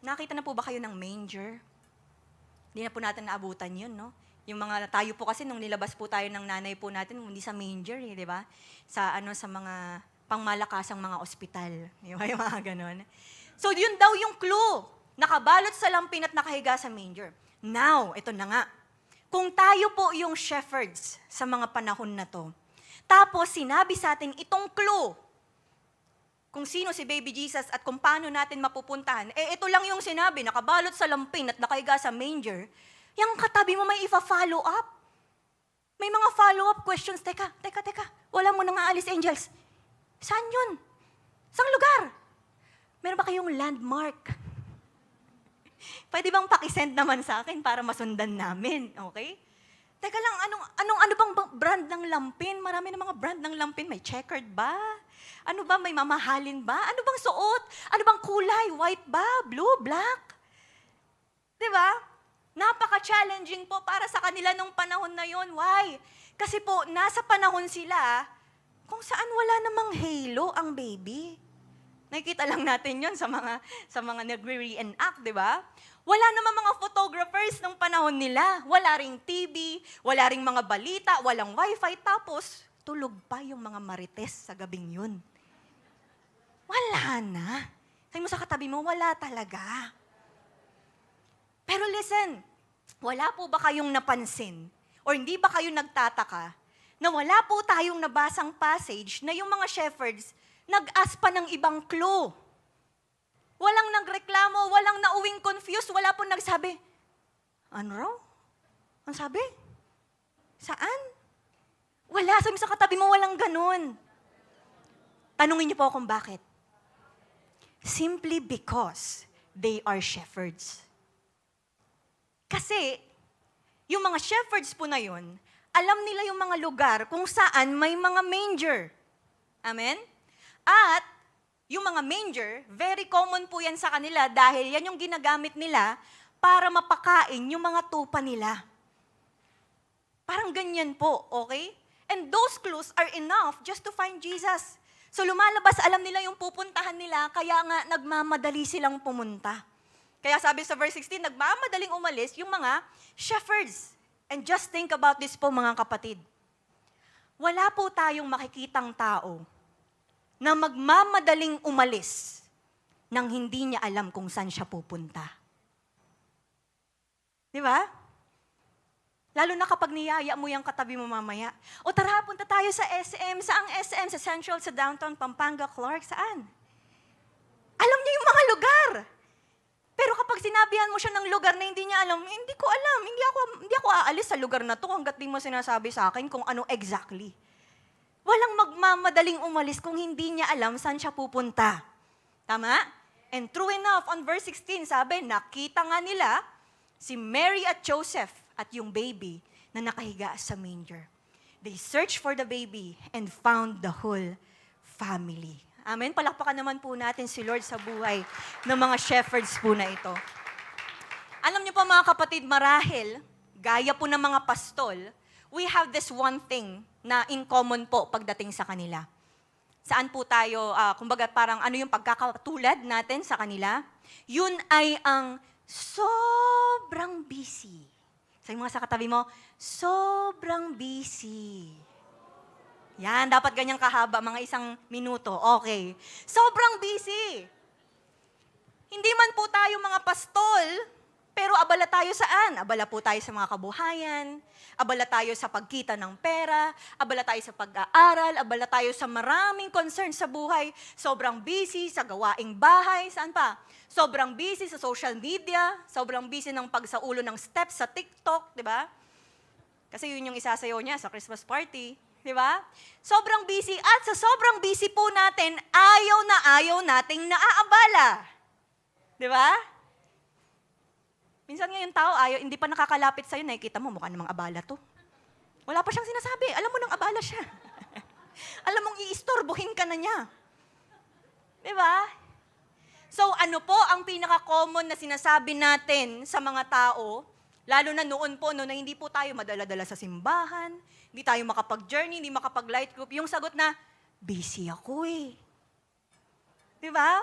Nakita na po ba kayo ng manger? Hindi na po natin naabutan yun, no? Yung mga tayo po kasi nung nilabas po tayo ng nanay po natin, hindi sa manger, di ba? Sa mga pangmalakasang mga ospital. Di ba? Yung mga ganon. So, yun daw yung clue. Nakabalot sa lampin at nakahiga sa manger. Now, ito na nga. Kung tayo po yung shepherds sa mga panahon na to, tapos sinabi sa atin itong clue, kung sino si baby Jesus at kung paano natin mapupuntahan, ito lang yung sinabi, nakabalot sa lampin at nakahiga sa manger, yung katabi mo may ifa-follow up. May mga follow-up questions. Teka, wala mo nang aalis, angels. Saan yun? Saan lugar? Meron ba kayong landmark? Pwede bang pakisend naman sa akin para masundan namin, okay? Teka lang, ano bang brand ng lampin? Marami na mga brand ng lampin. May checkered ba? Ano ba? May mamahalin ba? Ano bang suot? Ano bang kulay? White ba? Blue? Black? Diba? Napaka-challenging po para sa kanila nung panahon na yon. Why? Kasi po, nasa panahon sila kung saan wala namang halo ang baby. Nakikita lang natin yon sa mga nagre-reenact, di ba? Wala namang mga photographers nung panahon nila. Wala ring TV, wala ring mga balita, walang wifi. Tapos, tulog pa yung mga marites sa gabing yun. Wala na. Sabi mo sa katabi mo, wala talaga. Pero listen, wala po ba kayong napansin or hindi ba kayo nagtataka na wala po tayong nabasang passage na yung mga shepherds nag-ask pa ng ibang clue? Walang nagreklamo, walang nauwing confused, wala po nagsabi, ano raw? Ang sabi? Saan? Wala, sabi sa katabi mo, walang ganun. Tanungin niyo po kung bakit. Simply because they are shepherds. Kasi, yung mga shepherds po na yun, alam nila yung mga lugar kung saan may mga manger. Amen? At, yung mga manger, very common po yan sa kanila dahil yan yung ginagamit nila para mapakain yung mga tupa nila. Parang ganyan po, okay? And those clues are enough just to find Jesus. So lumalabas, alam nila yung pupuntahan nila, kaya nga nagmamadali silang pumunta. Kaya sabi sa verse 16, nagmamadaling umalis yung mga shepherds. And just think about this po mga kapatid. Wala po tayong makikitang tao na magmamadaling umalis nang hindi niya alam kung saan siya pupunta. Di ba? Lalo na kapag niyaya mo yung katabi mo mamaya. O tara, punta tayo sa SM. Saang SM? Sa Central, sa Downtown, Pampanga, Clark? Saan? Alam niya yung mga lugar. Pero kapag sinabihan mo siya ng lugar na hindi niya alam, hindi ko alam. Hindi ako aalis sa lugar na to hanggat di mo sinasabi sa akin kung ano exactly. Walang magmamadaling umalis kung hindi niya alam saan siya pupunta. Tama? And true enough, on verse 16, sabi, nakita nga nila si Mary at Joseph at yung baby na nakahiga sa manger. They searched for the baby and found the whole family. Amen? Palakpakan naman po natin si Lord sa buhay ng mga shepherds po na ito. Alam niyo po mga kapatid, marahil, gaya po ng mga pastol, we have this one thing na in common po pagdating sa kanila. Saan po tayo, kumbaga parang ano yung pagkakatulad natin sa kanila? Yun ay ang sobrang busy. Sa mga sa katabi mo, sobrang busy. Yan, dapat ganyang kahaba, mga 1 minuto. Okay. Sobrang busy. Hindi man po tayo mga pastol, pero abala tayo saan? Abala po tayo sa mga kabuhayan, abala tayo sa pagkita ng pera, abala tayo sa pag-aaral, abala tayo sa maraming concern sa buhay. Sobrang busy sa gawaing bahay, saan pa? Sobrang busy sa social media, sobrang busy ng pagsaulo ng steps sa TikTok, di ba? Kasi yun yung isasayaw niya sa Christmas party, di ba? Sobrang busy at sa sobrang busy po natin, ayaw nating naaabala. Di ba? Minsan nga yung tao, hindi pa nakakalapit sa'yo, nakikita mo, mukha namang abala to. Wala pa siyang sinasabi. Alam mo nang abala siya. Alam mong iistorbohin ka na niya. Di ba? So ano po ang pinaka-common na sinasabi natin sa mga tao, lalo na noon po, no, na hindi po tayo madala-dala sa simbahan, hindi tayo makapag-journey, hindi makapag-light group, yung sagot na, busy ako eh. Di ba?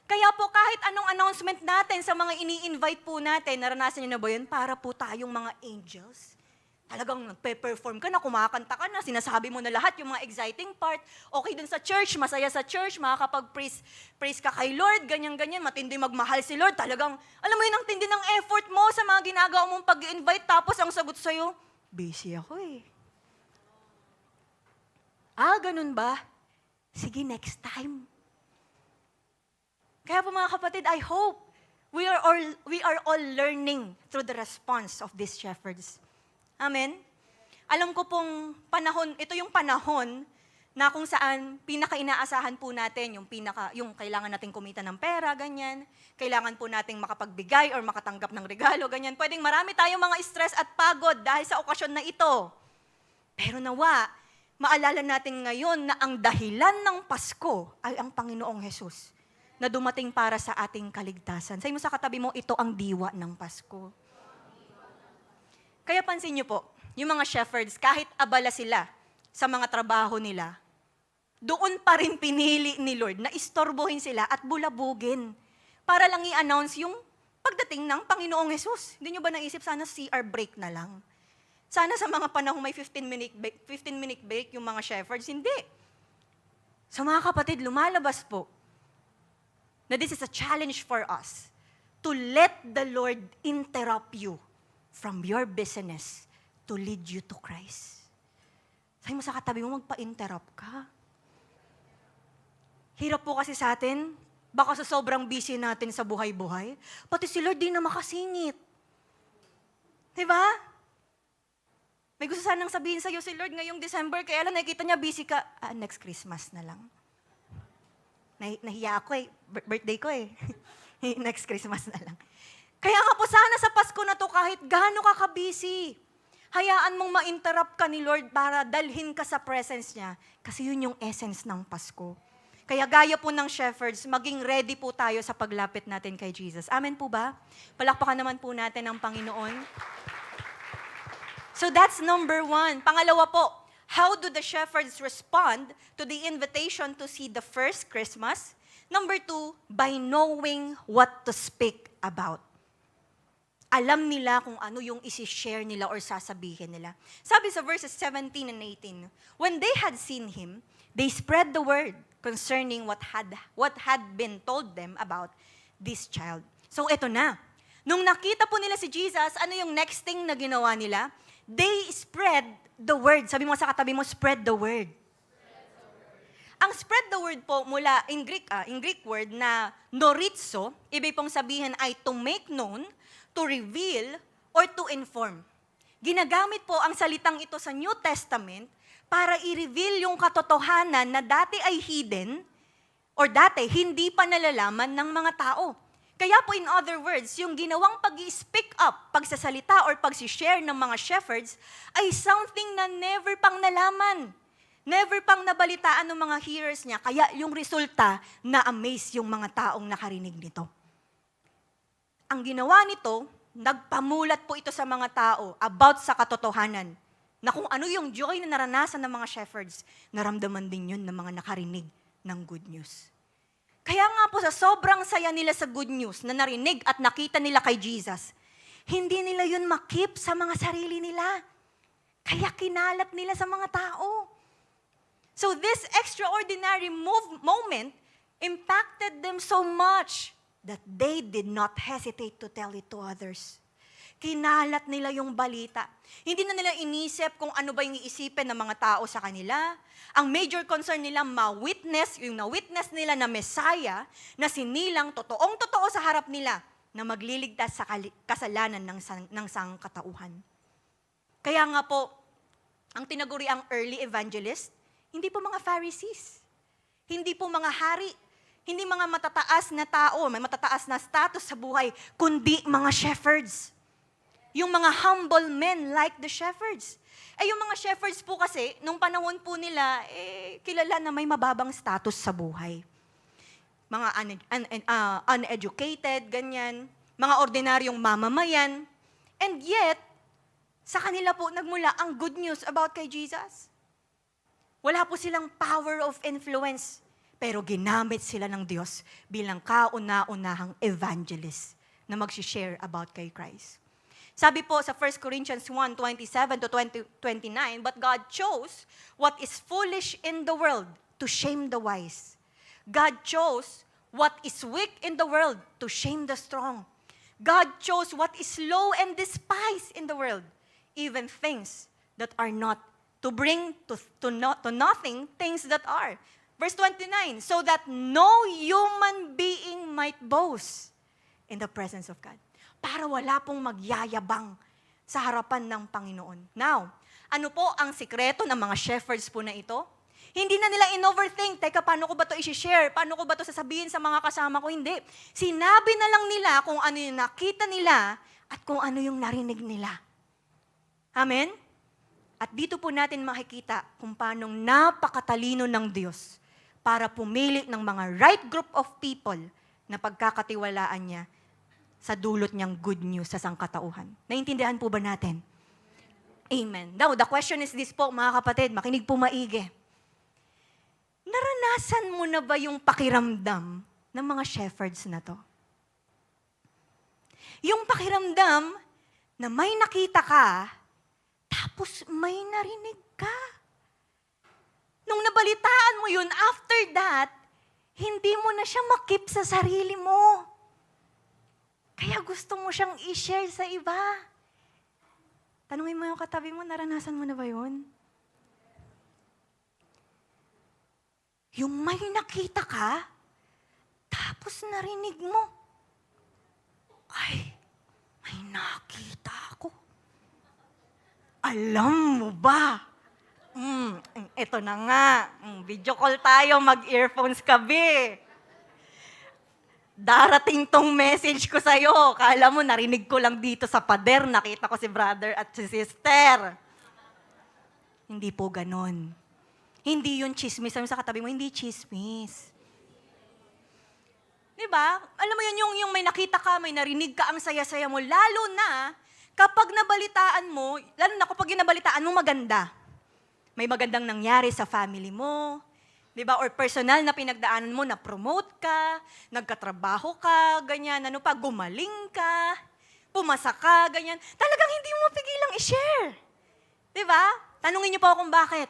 Kaya po kahit anong announcement natin sa mga ini-invite po natin, naranasan niyo na ba yun? Para po tayong mga angels. Talagang nagpe-perform ka na, kumakanta ka na, sinasabi mo na lahat yung mga exciting part. Okay dun sa church, masaya sa church, makakapag-praise ka kay Lord, ganyan-ganyan, matindi magmahal si Lord. Talagang, alam mo yun, ang tindi ng effort mo sa mga ginagawa mong pag-invite, tapos ang sagot sa'yo, busy ako eh. Ganun ba? Sige, next time. Kaya po mga kapatid, I hope we are all learning through the response of these shepherds. Amen? Alam ko pong panahon, ito yung panahon na kung saan pinaka-inaasahan po natin, yung kailangan nating kumita ng pera, ganyan. Kailangan po nating makapagbigay or makatanggap ng regalo, ganyan. Pwedeng marami tayong mga stress at pagod dahil sa okasyon na ito. Pero nawa, maalala natin ngayon na ang dahilan ng Pasko ay ang Panginoong Hesus na dumating para sa ating kaligtasan. Sa sa katabi mo, ito ang diwa ng Pasko. Kaya pansin niyo po, yung mga shepherds, kahit abala sila sa mga trabaho nila, doon pa rin pinili ni Lord na istorbohin sila at bulabugin para lang i-announce yung pagdating ng Panginoong Hesus. Hindi niyo ba naisip, sana CR break na lang? Sana sa mga panahon may 15-minute break yung mga shepherds. Hindi. So mga kapatid, lumalabas po na this is a challenge for us to let the Lord interrupt you from your business to lead you to Christ. Sabi mo sa katabi mo, magpa-interrupt ka. Hirap po kasi sa atin, baka sa sobrang busy natin sa buhay-buhay, pati si Lord di na makasingit. Diba? May gusto sanang sabihin sa'yo si Lord ngayong December, kaya lang nakikita niya busy ka, next Christmas na lang. Nahiya ako eh. Birthday ko eh. Next Christmas na lang. Kaya nga po sana sa Pasko na to kahit gaano ka ka-busy, hayaan mong ma-interrupt ka ni Lord para dalhin ka sa presence niya. Kasi yun yung essence ng Pasko. Kaya gaya po ng shepherds, maging ready po tayo sa paglapit natin kay Jesus. Amen po ba? Palakpakan naman po natin ang Panginoon. So that's number 1. Pangalawa po, how do the shepherds respond to the invitation to see the first Christmas? Number 2, by knowing what to speak about. Alam nila kung ano yung isi-share nila or sasabihin nila. Sabi sa verses 17 and 18, when they had seen him, they spread the word concerning what had been told them about this child. So eto na. Nung nakita po nila si Jesus, ano yung next thing na ginawa nila? They spread the word. Sabi mo sa katabi mo, spread the word. Ang spread the word po mula in Greek word na norizo, ibig pong sabihin ay to make known, to reveal, or to inform. Ginagamit po ang salitang ito sa New Testament para i-reveal yung katotohanan na dati ay hidden or dati hindi pa nalalaman ng mga tao. Kaya po in other words, yung ginawang pag-speak up, pagsasalita or pag-share ng mga shepherds ay something na never pang nalaman. Never pang nabalitaan ng mga hearers niya. Kaya yung resulta, na-amaze yung mga taong nakarinig nito. Ang ginawa nito, nagpamulat po ito sa mga tao about sa katotohanan na kung ano yung joy na naranasan ng mga shepherds, naramdaman din yun ng mga nakarinig ng good news. Kaya nga po sa sobrang saya nila sa good news na narinig at nakita nila kay Jesus, hindi nila yun makip sa mga sarili nila. Kaya kinalat nila sa mga tao. So this extraordinary moment impacted them so much that they did not hesitate to tell it to others. Kinalat nila yung balita. Hindi na nila inisip kung ano ba yung iisipin ng mga tao sa kanila. Ang major concern nila, ma-witness, yung na-witness nila na Messiah, na sinilang totoong-totoo sa harap nila, na magliligtas sa kasalanan ng sangkatauhan. Kaya nga po, ang tinaguri ang early evangelist, hindi po mga Pharisees, hindi po mga hari, hindi mga matataas na tao, may matataas na status sa buhay, kundi mga shepherds. Yung mga humble men like the shepherds. Yung mga shepherds po kasi, nung panahon po nila, kilala na may mababang status sa buhay. Mga uneducated, ganyan. Mga ordinaryong mamamayan. And yet, sa kanila po nagmula ang good news about kay Jesus. Wala po silang power of influence. Pero ginamit sila ng Diyos bilang kauna-unahang evangelist na mag-share about kay Christ. Sabi po sa 1 Corinthians 1:27 to 29, but God chose what is foolish in the world to shame the wise. God chose what is weak in the world to shame the strong. God chose what is low and despised in the world, even things that are not, to bring to nothing things that are. Verse 29, so that no human being might boast in the presence of God. Para wala pong magyayabang sa harapan ng Panginoon. Now, ano po ang sikreto ng mga shepherds po na ito? Hindi na nila in-overthink, teka, paano ko ba ito i-share? Paano ko ba ito sasabihin sa mga kasama ko? Hindi. Sinabi na lang nila kung ano yung nakita nila at kung ano yung narinig nila. Amen? At dito po natin makikita kung paano napakatalino ng Diyos para pumili ng mga right group of people na pagkakatiwalaan niya sa dulot niyang good news sa sangkatauhan. Naintindihan po ba natin? Amen. Now, the question is this po, mga kapatid, makinig po maigi. Naranasan mo na ba yung pakiramdam ng mga shepherds na to? Yung pakiramdam na may nakita ka, tapos may narinig ka. Nung nabalitaan mo yun, after that, hindi mo na siya makip sa sarili mo. Kaya gusto mo siyang i-share sa iba. Tanungin mo yung katabi mo, naranasan mo na ba yun? Yung may nakita ka, tapos narinig mo. Ay, may nakita ako. Alam mo ba? Ito na nga. Video call tayo, mag-earphones kabi. Darating tong message ko sa'yo. Kala mo, narinig ko lang dito sa pader. Nakita ko si brother at si sister. Hindi po ganon. Hindi yun chismis. Sabi sa katabi mo, hindi chismis. Diba? Alam mo yun, yung may nakita ka, may narinig ka, ang saya-saya mo. Lalo na, kapag nabalitaan mo, lalo na kapag yung nabalitaan mo maganda. May magandang nangyari sa family mo, di ba? Or personal na pinagdaanan mo, na-promote ka, nagkatrabaho ka, ganyan, ano pa, gumaling ka, pumasa ka, ganyan. Talagang hindi mo mapigilang i-share. Di ba? Tanungin niyo po kung bakit.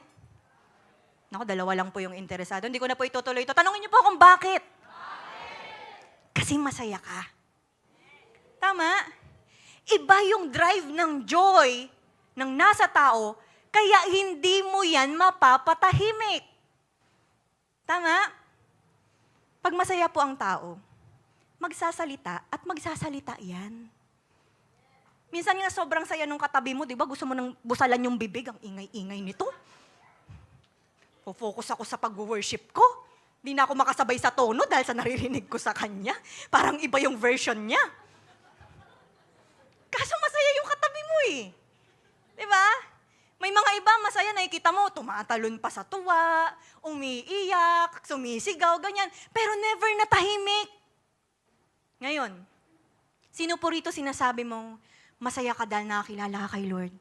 Naku, dalawa lang po yung interesado. Hindi ko na po itutuloy ito. Tanungin niyo po kung bakit. Kasi masaya ka. Tama? Iba yung drive ng joy ng nasa tao, kaya hindi mo yan mapapatahimik. Tama? Pag masaya po ang tao, magsasalita at magsasalita yan. Minsan nga sobrang saya nung katabi mo, di ba? Gusto mo nang busalan yung bibig, ang ingay-ingay nito. Focus ako sa pag-worship ko. Di na ako makasabay sa tono dahil sa naririnig ko sa kanya. Parang iba yung version niya. Kaso masaya yung katabi mo eh. Di ba? May mga iba, masaya, nakikita mo, tumatalon pa sa tuwa, umiiyak, sumisigaw, ganyan. Pero never natahimik. Ngayon, Sino po rito sinasabi mong masaya ka dahil nakakilala ka kay Lord?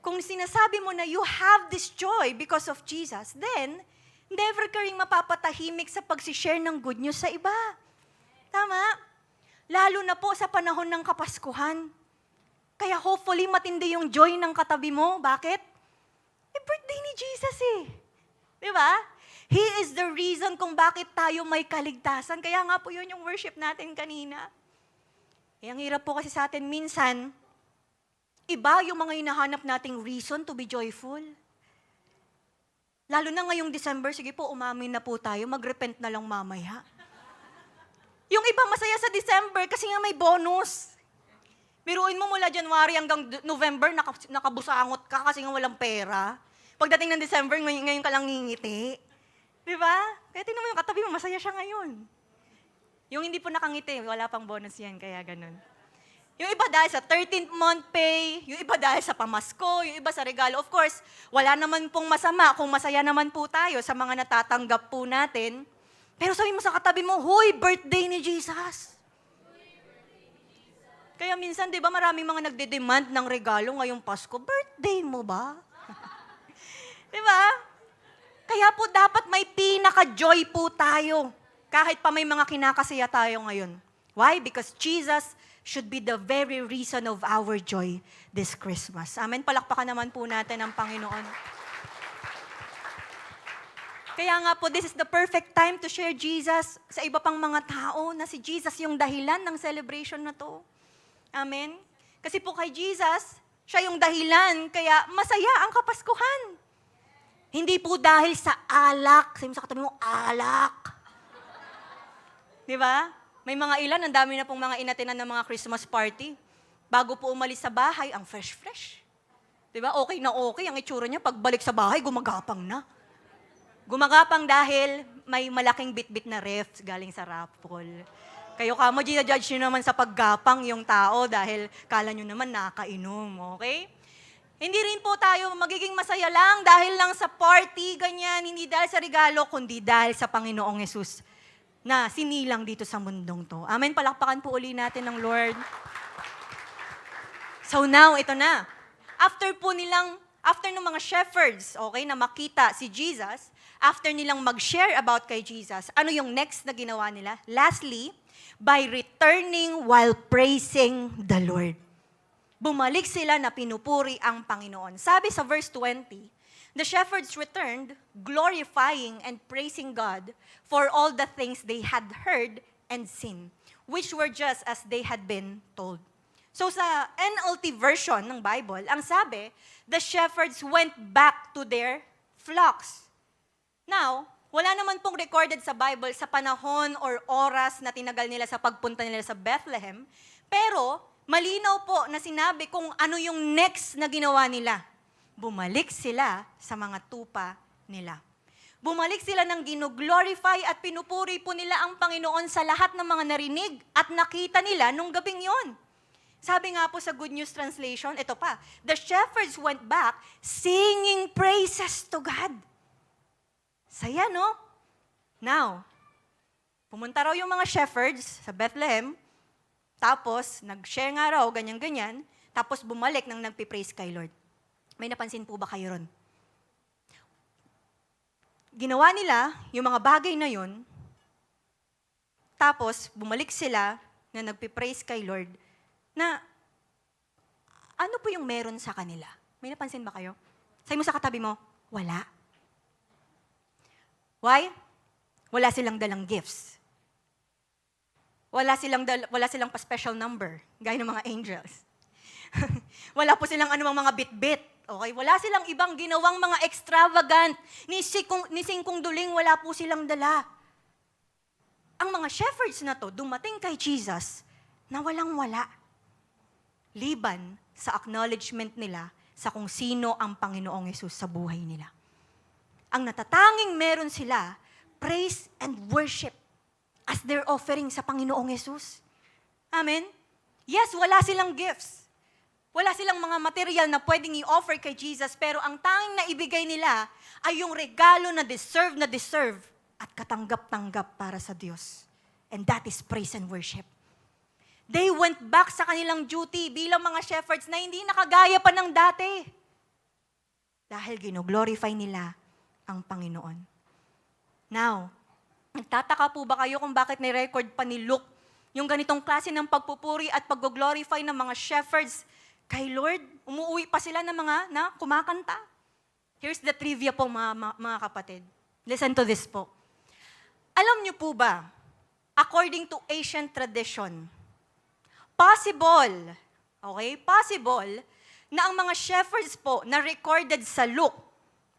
Kung sinasabi mo na you have this joy because of Jesus, then never ka rin mapapatahimik sa pagsishare ng good news sa iba. Tama? Lalo na po sa panahon ng Kapaskuhan. Kaya hopefully matindi yung joy ng katabi mo. Bakit? Birthday ni Jesus eh. Di ba? He is the reason kung bakit tayo may kaligtasan. Kaya nga po yun yung worship natin kanina. Ang hirap po kasi sa atin minsan, iba yung mga hinahanap nating reason to be joyful. Lalo na ngayong December, sige po, umamin na po tayo, mag-repent na lang mamaya. Yung iba masaya sa December kasi nga may bonus. Biruin mo mula January hanggang November, nakabusangot ka kasi nga walang pera. Pagdating ng December, ngayon ka lang ngingiti. Di ba? Kaya tingnan mo yung katabi mo, masaya siya ngayon. Yung hindi po nakangiti, wala pang bonus yan, kaya ganun. Yung iba dahil sa 13th month pay, yung iba dahil sa pamasko, yung iba sa regalo. Of course, wala naman pong masama kung masaya naman po tayo sa mga natatanggap po natin. Pero sabi mo sa katabi mo, huy, birthday ni Jesus. Kaya minsan, di ba, maraming mga nagde-demand ng regalo ngayong Pasko, birthday mo ba? Di ba? Kaya po dapat may pinaka-joy po tayo. Kahit pa may mga kinakasaya tayo ngayon. Why? Because Jesus should be the very reason of our joy this Christmas. Amen. Palakpakan naman po natin ang Panginoon. Kaya nga po, this is the perfect time to share Jesus sa iba pang mga tao na si Jesus yung dahilan ng celebration na to. Amen. Kasi po kay Jesus, siya yung dahilan, kaya masaya ang Kapaskuhan. Hindi po dahil sa alak. Sabi mo sa katabi mo, alak. Di ba? May mga ilan, ang dami na pong mga inatinan ng mga Christmas party. Bago po umalis sa bahay, ang fresh-fresh. Di ba? Okay na okay. Ang itsura niya, pagbalik sa bahay, gumagapang na. Gumagapang dahil may malaking bit-bit na ref galing sa raffle. Kayo kamo, ginajudge nyo naman sa paggapang yung tao dahil kala nyo naman nakainom. Okay? Hindi rin po tayo magiging masaya lang dahil lang sa party, ganyan. Hindi dahil sa regalo, kundi dahil sa Panginoong Yesus na sinilang dito sa mundong to. Amen. Palakpakan po uli natin ng Lord. So now, ito na. After ng mga shepherds, okay, na makita si Jesus, after nilang mag-share about kay Jesus, ano yung next na ginawa nila? Lastly, by returning while praising the Lord. Bumalik sila na pinupuri ang Panginoon. Sabi sa verse 20, the shepherds returned, glorifying and praising God for all the things they had heard and seen, which were just as they had been told. So sa NLT version ng Bible, ang sabi, the shepherds went back to their flocks. Now, wala naman pong recorded sa Bible sa panahon or oras na tinagal nila sa pagpunta nila sa Bethlehem, pero malinaw po na sinabi kung ano yung next na ginawa nila. Bumalik sila sa mga tupa nila. Bumalik sila ng gino-glorify at pinupuri po nila ang Panginoon sa lahat ng mga narinig at nakita nila nung gabing yon. Sabi nga po sa Good News Translation, ito pa, the shepherds went back singing praises to God. Saya, no? Now, pumunta raw yung mga shepherds sa Bethlehem, tapos nag-share nga raw, ganyan-ganyan, tapos bumalik nang nagpipraise kay Lord. May napansin po ba kayo ron? Ginawa nila yung mga bagay na yun, tapos bumalik sila na nagpipraise kay Lord, na ano po yung meron sa kanila? May napansin ba kayo? Sabi mo sa katabi mo, wala. Why? Wala silang dalang gifts. Wala silang pa-special number, gaya ng mga angels. Wala po silang anumang mga bit-bit. Okay? Wala silang ibang ginawang mga extravagant. Ni singkong duling, wala po silang dala. Ang mga shepherds na to, dumating kay Jesus na walang-wala. Liban sa acknowledgement nila sa kung sino ang Panginoong Yesus sa buhay nila. Ang natatanging meron sila, praise and worship as their offering sa Panginoong Yesus. Amen? Yes, wala silang gifts. Wala silang mga material na pwedeng i-offer kay Jesus, pero ang tanging na ibigay nila ay yung regalo na deserve at katanggap-tanggap para sa Diyos. And that is praise and worship. They went back sa kanilang duty bilang mga shepherds na hindi nakagaya pa ng dati. Dahil gino-glorify nila ang Panginoon. Now, nagtataka po ba kayo kung bakit ni-record pa ni Luke yung ganitong klase ng pagpupuri at pag-glorify ng mga shepherds kay Lord? Umuwi pa sila ng mga na kumakanta. Here's the trivia po mga kapatid. Listen to this po. Alam niyo po ba, according to Asian tradition, possible na ang mga shepherds po na recorded sa Luke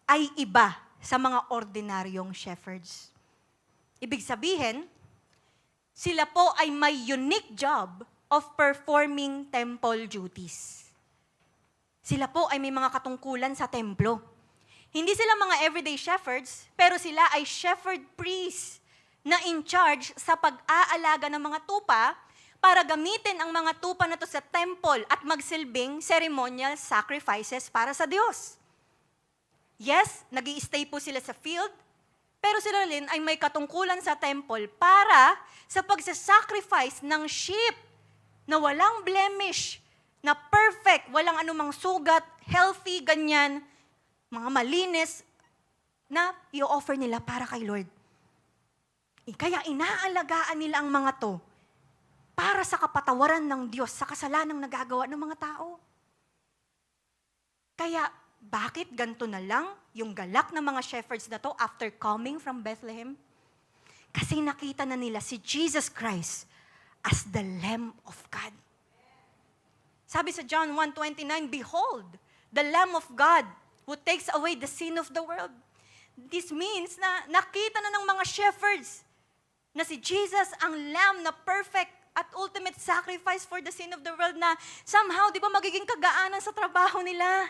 ay iba sa mga ordinaryong shepherds. Ibig sabihin, sila po ay may unique job of performing temple duties. Sila po ay may mga katungkulan sa templo. Hindi sila mga everyday shepherds, pero sila ay shepherd priests na in charge sa pag-aalaga ng mga tupa para gamitin ang mga tupa na to sa temple at magsilbing ceremonial sacrifices para sa Diyos. Yes, nag-i-stay po sila sa field, pero sila rin ay may katungkulan sa temple para sa pagsasacrifice ng sheep na walang blemish, na perfect, walang anumang sugat, healthy, ganyan, mga malinis, na i-offer nila para kay Lord. Kaya inaalagaan nila ang mga to para sa kapatawaran ng Diyos sa kasalanang nagagawa ng mga tao. Kaya, bakit ganito na lang yung galak ng mga shepherds na to after coming from Bethlehem? Kasi nakita na nila si Jesus Christ as the Lamb of God. Sabi sa John 1:29, "Behold, the Lamb of God who takes away the sin of the world." This means na nakita na ng mga shepherds na si Jesus ang Lamb na perfect at ultimate sacrifice for the sin of the world na somehow, di ba, magiging kagaanan sa trabaho nila.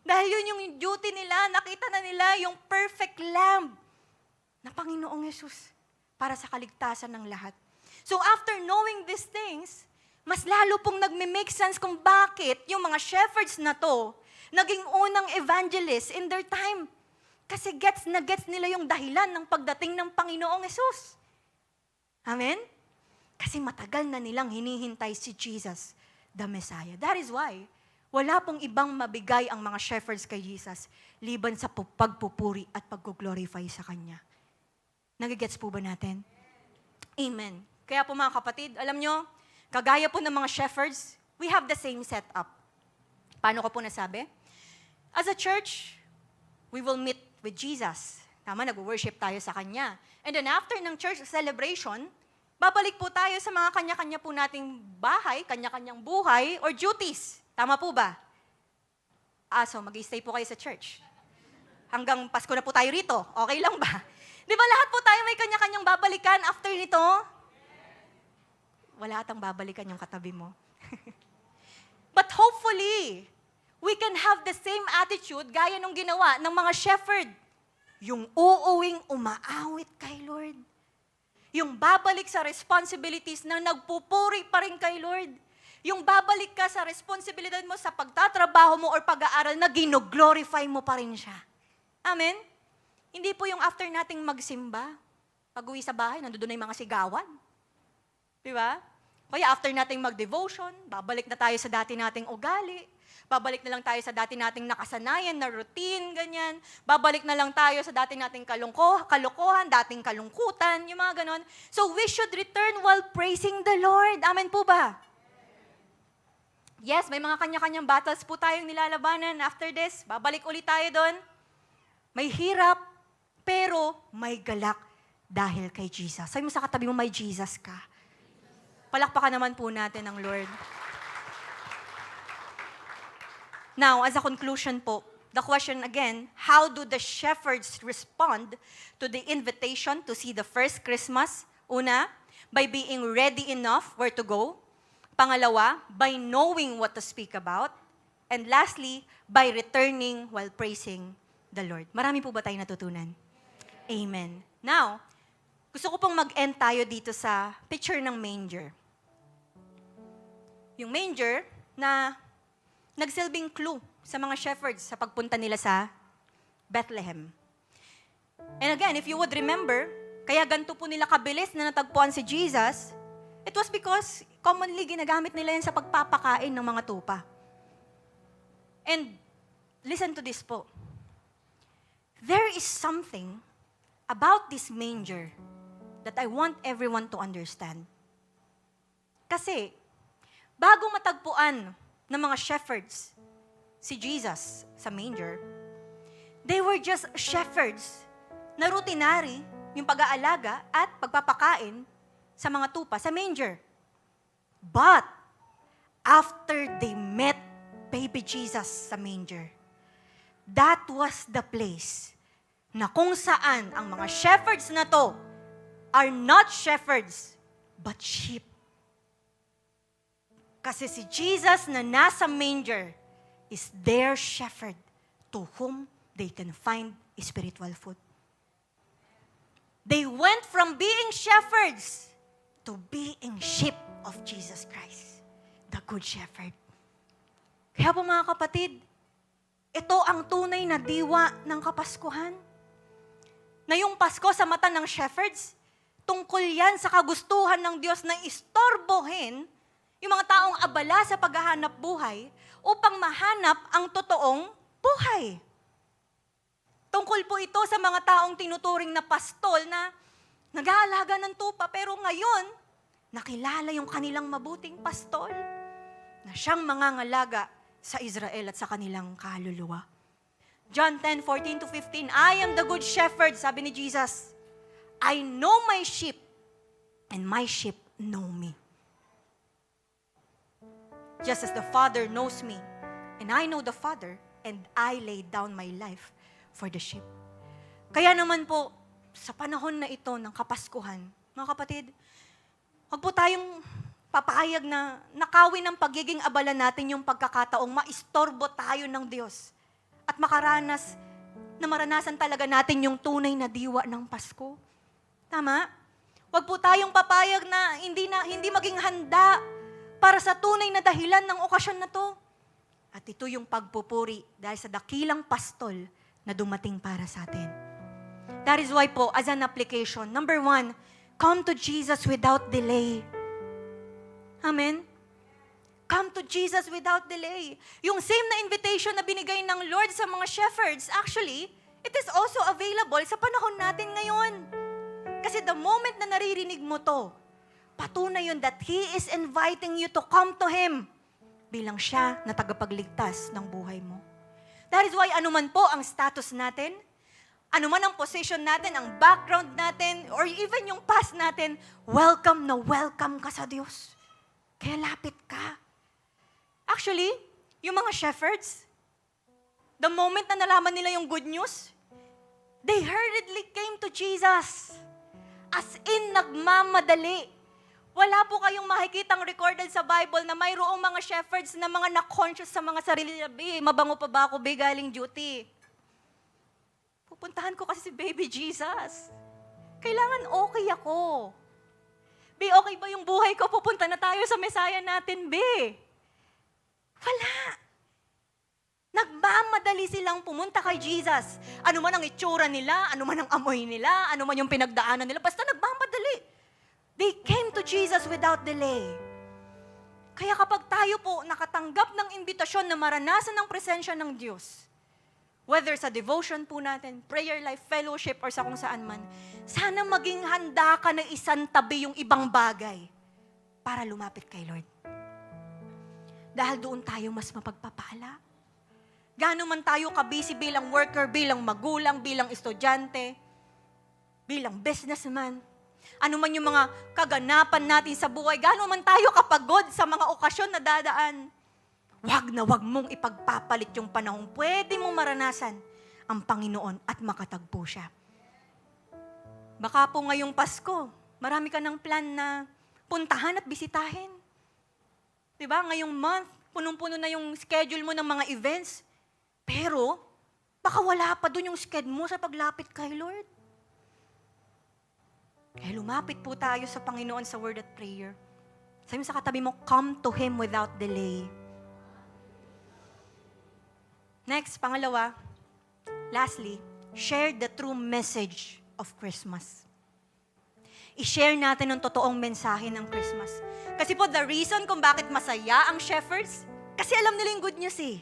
Dahil yun yung duty nila, nakita na nila yung perfect Lamb na Panginoong Yesus para sa kaligtasan ng lahat. So after knowing these things, mas lalo pong nagme-make sense kung bakit yung mga shepherds na to naging unang evangelists in their time. Kasi gets nila yung dahilan ng pagdating ng Panginoong Yesus. Amen? Kasi matagal na nilang hinihintay si Jesus, the Messiah. That is why, wala pong ibang mabigay ang mga shepherds kay Jesus, liban sa pagpupuri at pag-glorify sa Kanya. Nagigets po ba natin? Amen. Kaya po mga kapatid, alam nyo, kagaya po ng mga shepherds, we have the same setup. Paano ko po nasabi? As a church, we will meet with Jesus. Tama, nag-worship tayo sa Kanya. And then after ng church celebration, babalik po tayo sa mga kanya-kanya po nating bahay, kanya-kanyang buhay, or duties. Tama po ba? So mag-stay po kayo sa church. Hanggang Pasko na po tayo rito. Okay lang ba? Di ba lahat po tayo may kanya-kanyang babalikan after nito? Wala atang babalikan yung katabi mo. But hopefully, we can have the same attitude gaya nung ginawa ng mga shepherd. Yung uuwing umaawit kay Lord. Yung babalik sa responsibilities na nagpupuri pa rin kay Lord. Yung babalik ka sa responsibilidad mo sa pagtatrabaho mo or pag-aaral na gino-glorify mo pa rin siya. Amen? Hindi po yung after nating magsimba, pag-uwi sa bahay, nandoon na yung mga sigawan. Di ba? Kaya after nating mag-devotion, babalik na tayo sa dati nating ugali. Babalik na lang tayo sa dati nating nakasanayan na routine, ganyan. Babalik na lang tayo sa dati nating kalokohan, dating kalungkutan, yung mga ganon. So we should return while praising the Lord. Amen po ba? Yes, may mga kanya-kanyang battles po tayong nilalabanan. After this, babalik ulit tayo doon. May hirap, pero may galak dahil kay Jesus. Sabi mo sa katabi mo, may Jesus ka. Palakpakan naman po natin ang Lord. Now, as a conclusion po, the question again, how do the shepherds respond to the invitation to see the first Christmas? Una, by being ready enough where to go. Pangalawa, by knowing what to speak about. And lastly, by returning while praising the Lord. Marami po ba tayong natutunan? Amen. Now, gusto ko pong mag-end tayo dito sa picture ng manger. Yung manger na nagsilbing clue sa mga shepherds sa pagpunta nila sa Bethlehem. And again, if you would remember, kaya ganito po nila kabilis na natagpuan si Jesus, It was because commonly ginagamit nila yan sa pagpapakain ng mga tupa. And listen to this po. There is something about this manger that I want everyone to understand. Kasi, bago matagpuan ng mga shepherds si Jesus sa manger, they were just shepherds na routinary yung pag-aalaga at pagpapakain sa mga tupa sa manger. But, after they met baby Jesus sa manger, that was the place na kung saan ang mga shepherds na to are not shepherds, but sheep. Kasi si Jesus na nasa manger is their shepherd to whom they can find spiritual food. They went from being shepherds to being sheep of Jesus Christ, the Good Shepherd. Kaya po mga kapatid, ito ang tunay na diwa ng Kapaskuhan. Na yung Pasko sa mata ng shepherds, tungkol yan sa kagustuhan ng Diyos na istorbohin yung mga taong abala sa paghahanap buhay upang mahanap ang totoong buhay. Tungkol po ito sa mga taong tinuturing na pastol na nag-aalaga ng tupa pero ngayon, nakilala yung kanilang mabuting pastol na siyang mangangalaga sa Israel at sa kanilang kaluluwa. John 10:14-15, I am the good shepherd, sabi ni Jesus. I know my sheep and my sheep know me. Just as the Father knows me, and I know the Father, and I lay down my life for the sheep. Kaya naman po, sa panahon na ito ng Kapaskuhan, mga kapatid, huwag po tayong papayag na nakawin ng pagiging abala natin yung pagkakataong maistorbo tayo ng Diyos at maranasan talaga natin yung tunay na diwa ng Pasko. Tama? Huwag po tayong papayag na hindi maging handa para sa tunay na dahilan ng okasyon na to. At ito yung pagpupuri dahil sa dakilang pastol na dumating para sa atin. That is why po, as an application, number 1, come to Jesus without delay. Amen? Come to Jesus without delay. Yung same na invitation na binigay ng Lord sa mga shepherds, actually, it is also available sa panahon natin ngayon. Kasi the moment na naririnig mo to, patunay yun that He is inviting you to come to Him bilang siya na tagapagligtas ng buhay mo. That is why anuman po ang status natin, anuman ang position natin, ang background natin, or even yung past natin, welcome na welcome ka sa Diyos. Kaya lapit ka. Actually, yung mga shepherds, the moment na nalaman nila yung good news, they hurriedly came to Jesus. As in, nagmamadali. Wala po kayong makikitang recorded sa Bible na mayroong mga shepherds na mga na-conscious sa mga sarili nila, mabango pa ba ako, galing duty. Pupuntahan ko kasi si baby Jesus. Kailangan okay ako. Okay ba yung buhay ko? Pupunta na tayo sa Messiah natin, Wala. Nagmamadali silang pumunta kay Jesus. Ano man ang itsura nila, ano man ang amoy nila, ano man yung pinagdaanan nila, basta nagmamadali. They came to Jesus without delay. Kaya kapag tayo po nakatanggap ng imbitasyon na maranasan ang presensya ng Diyos, whether sa devotion po natin, prayer life, fellowship, or sa kung saan man, sana maging handa ka na isantabi yung ibang bagay para lumapit kay Lord. Dahil doon tayo mas mapagpapala. Gaano man tayo kabisi bilang worker, bilang magulang, bilang estudyante, bilang businessman, ano man yung mga kaganapan natin sa buhay, gaano man tayo kapagod sa mga okasyon na dadaan, wag mong ipagpapalit yung panahong pwede mong maranasan ang Panginoon at makatagpo siya. Baka po ngayong Pasko, marami ka ng plan na puntahan at bisitahin. Diba? Ngayong month, punong-puno na yung schedule mo ng mga events. Pero, baka wala pa dun yung schedule mo sa paglapit kay Lord. Kaya lumapit po tayo sa Panginoon sa word at prayer. Sabi mo sa katabi mo, come to Him without delay. Next, pangalawa, lastly, share the true message of Christmas. i-share natin ang totoong mensahe ng Christmas. Kasi po, the reason kung bakit masaya ang shepherds, kasi alam nila yung good news eh.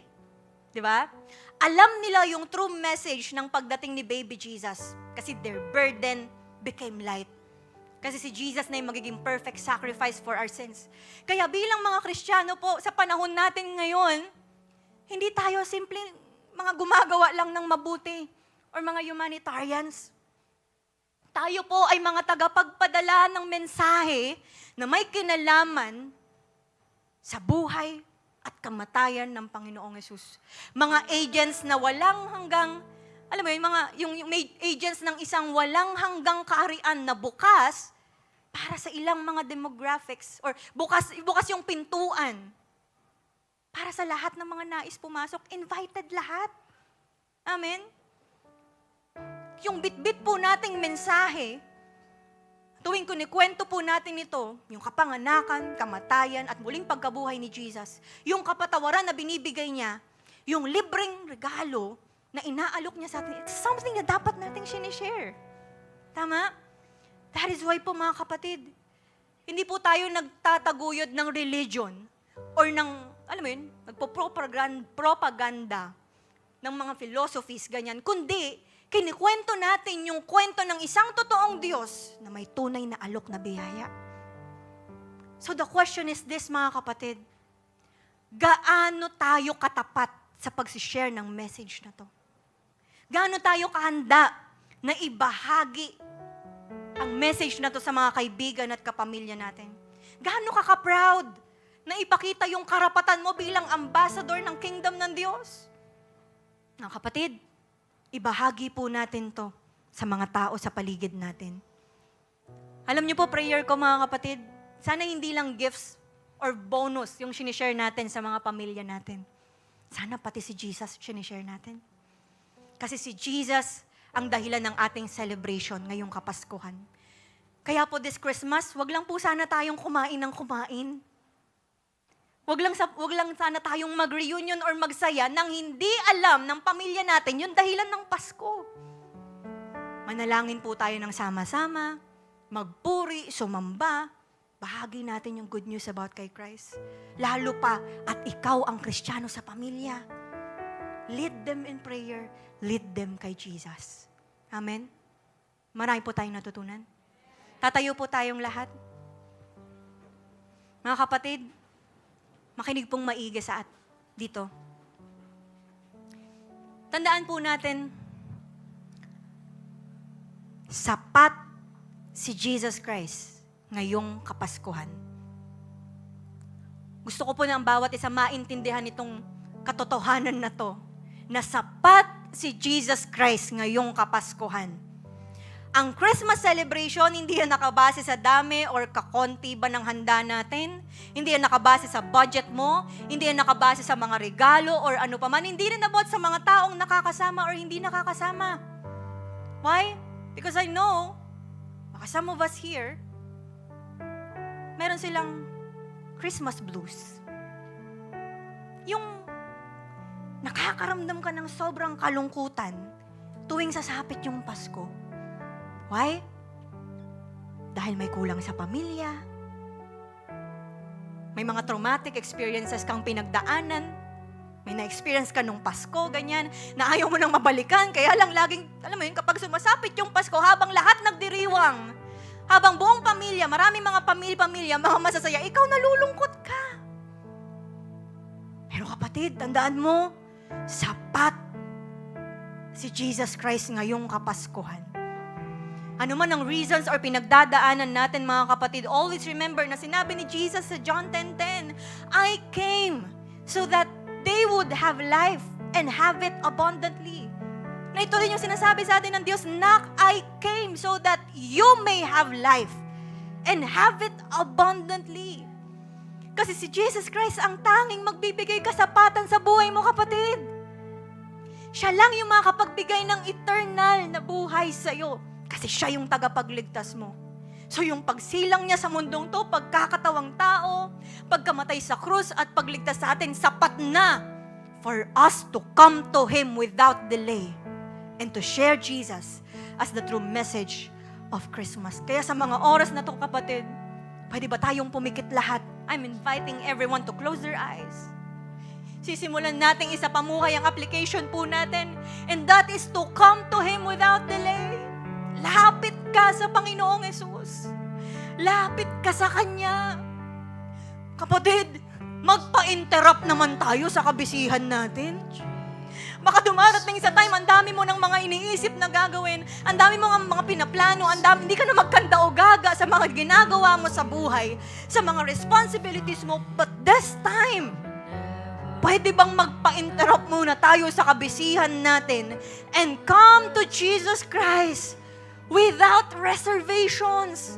Di ba? Alam nila yung true message ng pagdating ni baby Jesus. Kasi their burden became light. Kasi si Jesus na yung magiging perfect sacrifice for our sins. Kaya bilang mga Kristiyano po, sa panahon natin ngayon, hindi tayo simple mga gumagawa lang ng mabuti or mga humanitarians. Tayo po ay mga tagapagpadala ng mensahe na may kinalaman sa buhay at kamatayan ng Panginoong Yesus. Mga agents na walang hanggang, alam mo yun, yung agents ng isang walang hanggang kaharian na bukas para sa ilang mga demographics or bukas yung pintuan para sa lahat ng mga nais pumasok, invited lahat. Amen? Yung bitbit po nating mensahe, tuwing kunikwento po natin ito, yung kapanganakan, kamatayan, at muling pagkabuhay ni Jesus, yung kapatawaran na binibigay niya, yung libreng regalo na inaalok niya sa atin, it's something na dapat nating sinishare. Tama? That is why po mga kapatid, hindi po tayo nagtataguyod ng religion or ng, alam mo yun, nagpo-propaganda ng mga philosophies, ganyan, kundi kinikwento natin yung kwento ng isang totoong Diyos na may tunay na alok na biyaya. So the question is this, mga kapatid, gaano tayo katapat sa pag-share ng message na to? Gaano tayo kahanda na ibahagi ang message na to sa mga kaibigan at kapamilya natin? Gaano ka ka-proud na ipakita yung karapatan mo bilang ambassador ng kingdom ng Diyos? Mga kapatid, ibahagi po natin to sa mga tao sa paligid natin. Alam niyo po, prayer ko mga kapatid, sana hindi lang gifts or bonus yung sinishare natin sa mga pamilya natin. Sana pati si Jesus sinishare natin. Kasi si Jesus ang dahilan ng ating celebration ngayong Kapaskuhan. Kaya po this Christmas, wag lang po sana tayong kumain ng kumain. Wag lang sana tayong mag-reunion or magsaya nang hindi alam ng pamilya natin yung dahilan ng Pasko. Manalangin po tayo ng sama-sama, magpuri, sumamba, bahagi natin yung good news about kay Christ. Lalo pa, at ikaw ang Kristiyano sa pamilya. Lead them in prayer, lead them kay Jesus. Amen? Marami po tayong natutunan. Tatayo po tayong lahat. Mga kapatid, makinig pong maigi dito. Tandaan po natin, sapat si Jesus Christ ngayong Kapaskuhan. Gusto ko po na ang bawat isa maintindihan itong katotohanan na to, na sapat si Jesus Christ ngayong Kapaskuhan. Ang Christmas celebration, hindi yan nakabase sa dami or kakonti ba ng handa natin. Hindi yan nakabase sa budget mo. Hindi yan nakabase sa mga regalo or ano pa man. Hindi rin about sa mga taong nakakasama or hindi nakakasama. Why? Because I know, baka some of us here, meron silang Christmas blues. Yung nakakaramdam ka ng sobrang kalungkutan tuwing sasapit yung Pasko. Why? Dahil may kulang sa pamilya. May mga traumatic experiences kang pinagdaanan. May na-experience ka nung Pasko, ganyan, na ayaw mo nang mabalikan. Kaya lang laging, alam mo yun, kapag sumasapit yung Pasko, habang lahat nagdiriwang, habang buong pamilya, maraming mga pamilya, mga masasaya, ikaw nalulungkot ka. Pero kapatid, tandaan mo, sapat si Jesus Christ ngayong Kapaskuhan. Ano man ang reasons or pinagdadaanan natin, mga kapatid, always remember na sinabi ni Jesus sa John 10:10, I came so that they would have life and have it abundantly. Na ito rin yung sinasabi sa atin ng Diyos, Nak, I came so that you may have life and have it abundantly. Kasi si Jesus Christ ang tanging magbibigay kasapatan sa buhay mo, kapatid. Siya lang yung makapagbigay ng eternal na buhay sa'yo. Kasi siya yung tagapagligtas mo. So yung pagsilang niya sa mundong to, pagkakatawang tao, pagkamatay sa krus at pagligtas sa atin, sapat na for us to come to Him without delay and to share Jesus as the true message of Christmas. Kaya sa mga oras na to, kapatid, pwede ba tayong pumikit lahat? I'm inviting everyone to close their eyes. Sisimulan natin isa pamuhay ang application po natin. And that is to come to Him without delay. Lapit ka sa Panginoong Yesus. Lapit ka sa Kanya. Kapatid, magpa-interrupt naman tayo sa kabisihan natin. Baka dumarating sa time, ang dami mo ng mga iniisip na gagawin, ang dami mo ng mga pinaplano, hindi ka na magkanda o gaga sa mga ginagawa mo sa buhay, sa mga responsibilities mo. But this time, pwede bang magpa-interrupt muna tayo sa kabisihan natin and come to Jesus Christ without reservations?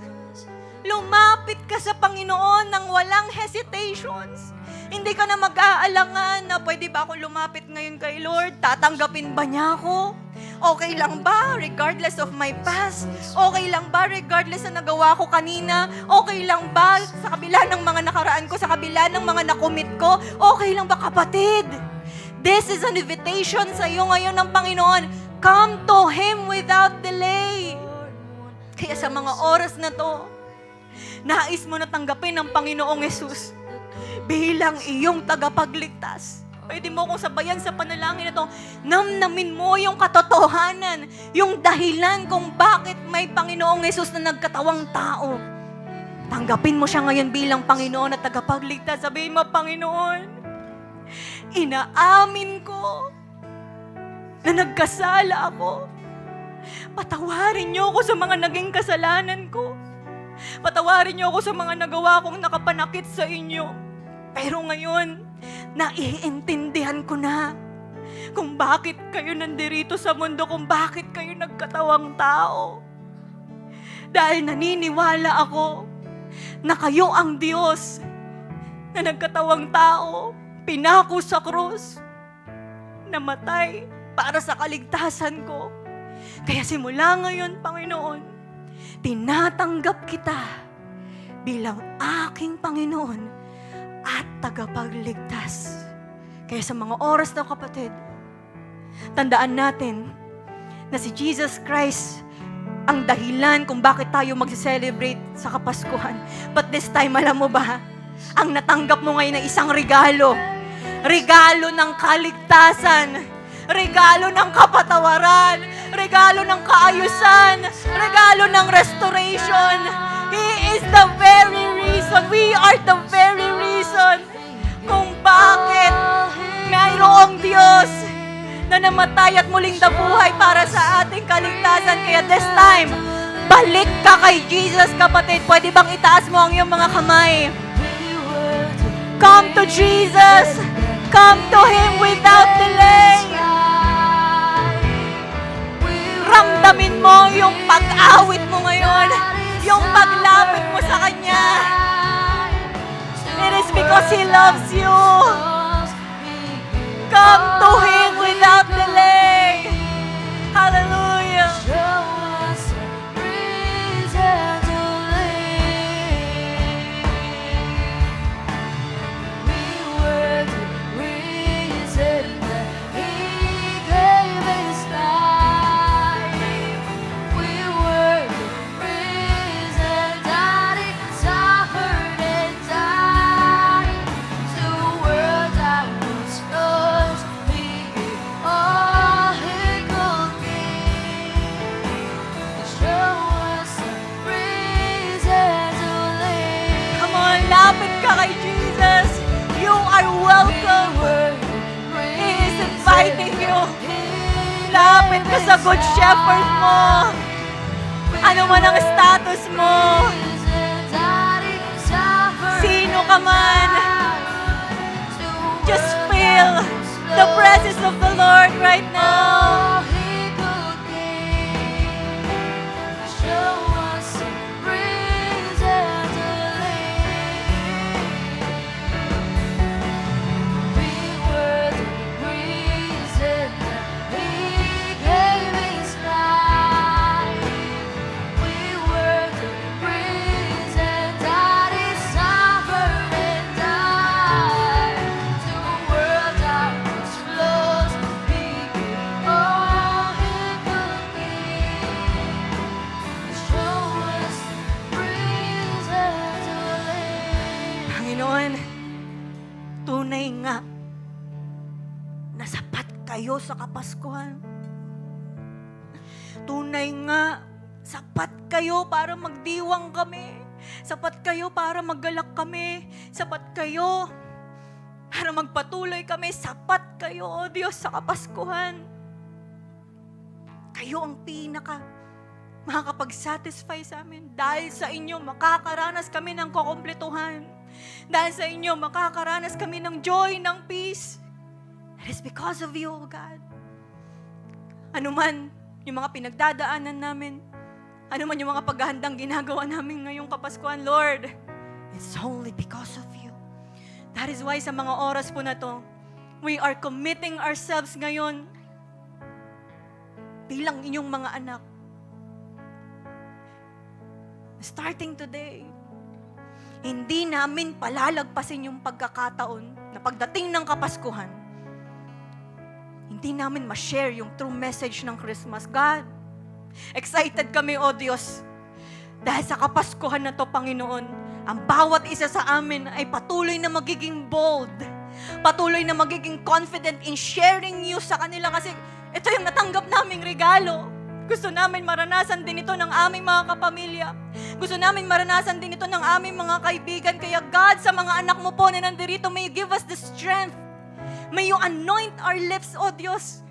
Lumapit ka sa Panginoon ng walang hesitations. Hindi ka na mag-aalangan na pwede ba ako lumapit ngayon kay Lord? Tatanggapin ba niya ako? Okay lang ba regardless of my past? Okay lang ba regardless na nagawa ko kanina? Okay lang ba sa kabila ng mga nakaraan ko, sa kabila ng mga nakomit ko? Okay lang ba, kapatid? This is an invitation sa iyo ngayon ng Panginoon. Come to Him without delay. Kaya sa mga oras na to, nais mo na tanggapin ng Panginoong Yesus bilang iyong tagapagligtas. Pwede mo kong sabayan sa panalangin na to. Namnamin mo yung katotohanan, yung dahilan kung bakit may Panginoong Yesus na nagkatawang tao. Tanggapin mo siya ngayon bilang Panginoon at tagapagligtas. Sabihin mo, Panginoon, inaamin ko na nagkasala ako. Patawarin niyo ako sa mga naging kasalanan ko. Patawarin niyo ako sa mga nagawa kong nakapanakit sa inyo. Pero ngayon, naiintindihan ko na kung bakit kayo nandirito sa mundo, kung bakit kayo nagkatawang tao. Dahil naniniwala ako na kayo ang Diyos na nagkatawang tao, pinako sa krus, namatay para sa kaligtasan ko. Kaya simula ngayon, Panginoon, tinatanggap kita bilang aking Panginoon at tagapagligtas. Kaya sa mga oras na, kapatid, tandaan natin na si Jesus Christ ang dahilan kung bakit tayo mag-celebrate sa Kapaskuhan. But this time, alam mo ba, ang natanggap mo ngayon na isang regalo. Regalo ng kaligtasan. Regalo ng kapatawaran. Regalo ng kaayusan. Regalo ng restoration. He is the very reason. We are the very reason kung bakit mayroong Diyos na namatay at muling nabuhay para sa ating kaligtasan. Kaya this time, balik ka kay Jesus, kapatid. Pwede bang itaas mo ang iyong mga kamay? Come to Jesus. Come to Him without delay. Ramdamin mo yung pag-awit mo ngayon. Yung paglapit mo sa Kanya. It is because He loves you. Come to Him without delay. Hallelujah. Lapit ka kay Jesus. You are welcome. He is inviting you. Lapit ka sa Good Shepherd mo. Ano man ang status mo. Sino ka man. Just feel the presence of the Lord right now. Panginoon, tunay nga na sapat kayo sa Kapaskuhan. Tunay nga, sapat kayo para magdiwang kami. Sapat kayo para maggalak kami. Sapat kayo para magpatuloy kami. Sapat kayo, O Diyos, sa Kapaskuhan. Kayo ang makakapag-satisfy sa amin. Dahil sa inyo, makakaranas kami ng kukumpletuhan. Dahil sa inyo, makakaranas kami ng joy, ng peace. It is because of you, O God. Ano man yung mga pinagdadaanan namin, ano man yung mga paghahandang ginagawa namin ngayong Kapaskuhan, Lord, it's only because of you. That is why sa mga oras po na to, we are committing ourselves ngayon bilang inyong mga anak. Starting today, hindi namin palalagpasin yung pagkakataon na pagdating ng Kapaskuhan, hindi namin ma-share yung true message ng Christmas. God, excited kami, O Diyos, dahil sa Kapaskuhan na to, Panginoon, ang bawat isa sa amin ay patuloy na magiging bold, patuloy na magiging confident in sharing you sa kanila kasi ito yung natanggap naming regalo. Gusto namin maranasan din ito ng aming mga kapamilya. Gusto namin maranasan din ito ng aming mga kaibigan. Kaya God, sa mga anak mo po na nandirito, may you give us the strength. May you anoint our lips, O Diyos.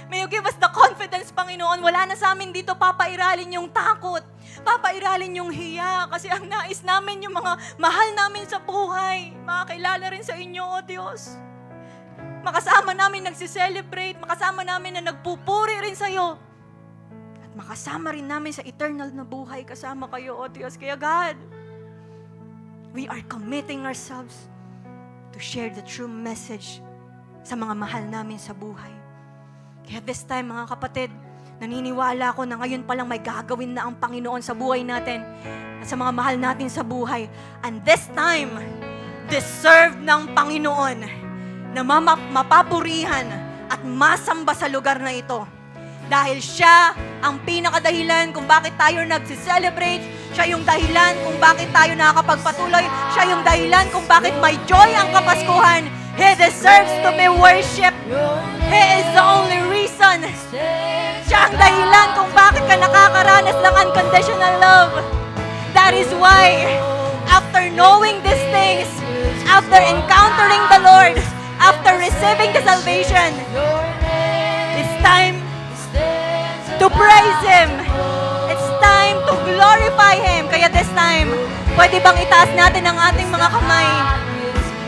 May you give us the confidence, Panginoon. Wala na sa amin dito papairalin yung takot. Papairalin yung hiya. Kasi ang nais namin yung mga mahal namin sa buhay. Makakilala rin sa inyo, O Diyos. Makasama namin nagsiselebrate. Makasama namin na nagpupuri rin sa iyo. At makasama rin namin sa eternal na buhay. Kasama kayo, O Diyos. Kaya God, we are committing ourselves to share the true message sa mga mahal namin sa buhay. Kaya this time, mga kapatid, naniniwala ako na ngayon pa lang may gagawin na ang Panginoon sa buhay natin at sa mga mahal natin sa buhay. And this time, deserve ng Panginoon na mapapurihan at masamba sa lugar na ito. Dahil siya ang pinakadahilan kung bakit tayo nagsiselebrate. Siya yung dahilan kung bakit tayo nakakapagpatuloy. Siya yung dahilan kung bakit may joy ang Kapaskuhan. He deserves to be worshipped. He is the only reason. Siya ang dahilan kung bakit ka nakakaranas ng unconditional love. That is why, after knowing these things, after encountering the Lord, after receiving the salvation, it's time to praise Him. It's time to glorify Him. Kaya this time, pwede bang itaas natin ang ating mga kamay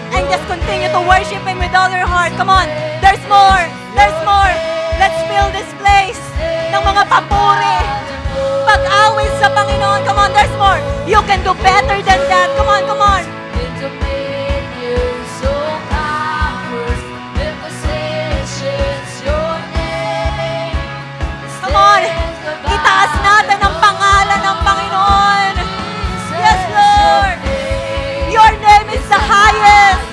and just continue to worship Him with all your heart? Come on, there's more. There's more. Let's fill this place ng mga papuri, pag-awit sa Panginoon. Come on, there's more. You can do better than that. Come on, come on. Come on, itaas natin ang pangalan ng Panginoon. Yes, Lord. Your name is the highest.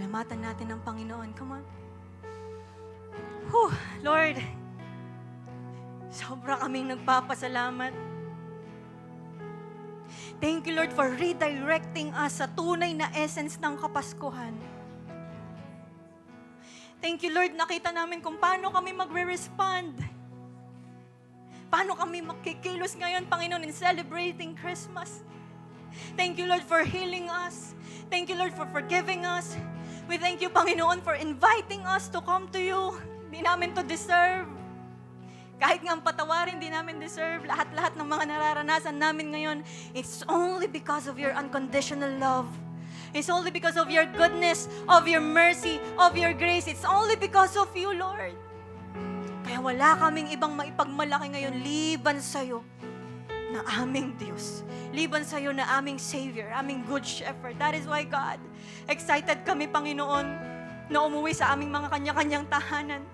Pasalamatan natin ang Panginoon. Come on. Whew, Lord, sobra kaming nagpapasalamat. Thank you, Lord, for redirecting us sa tunay na essence ng Kapaskuhan. Thank you, Lord, nakita namin kung paano kami magre-respond. Paano kami makikilos ngayon, Panginoon, in celebrating Christmas. Thank you, Lord, for healing us. Thank you, Lord, for forgiving us. We thank you, Panginoon, for inviting us to come to you. Hindi namin to deserve. Kahit nga ang patawarin, hindi namin deserve. Lahat-lahat ng mga nararanasan namin ngayon, it's only because of your unconditional love. It's only because of your goodness, of your mercy, of your grace. It's only because of you, Lord. Kaya wala kaming ibang maipagmalaki ngayon liban sa'yo na aming Diyos. Liban sa'yo na aming Savior, aming Good Shepherd. That is why, God, excited kami, Panginoon, na umuwi sa aming mga kanya-kanyang tahanan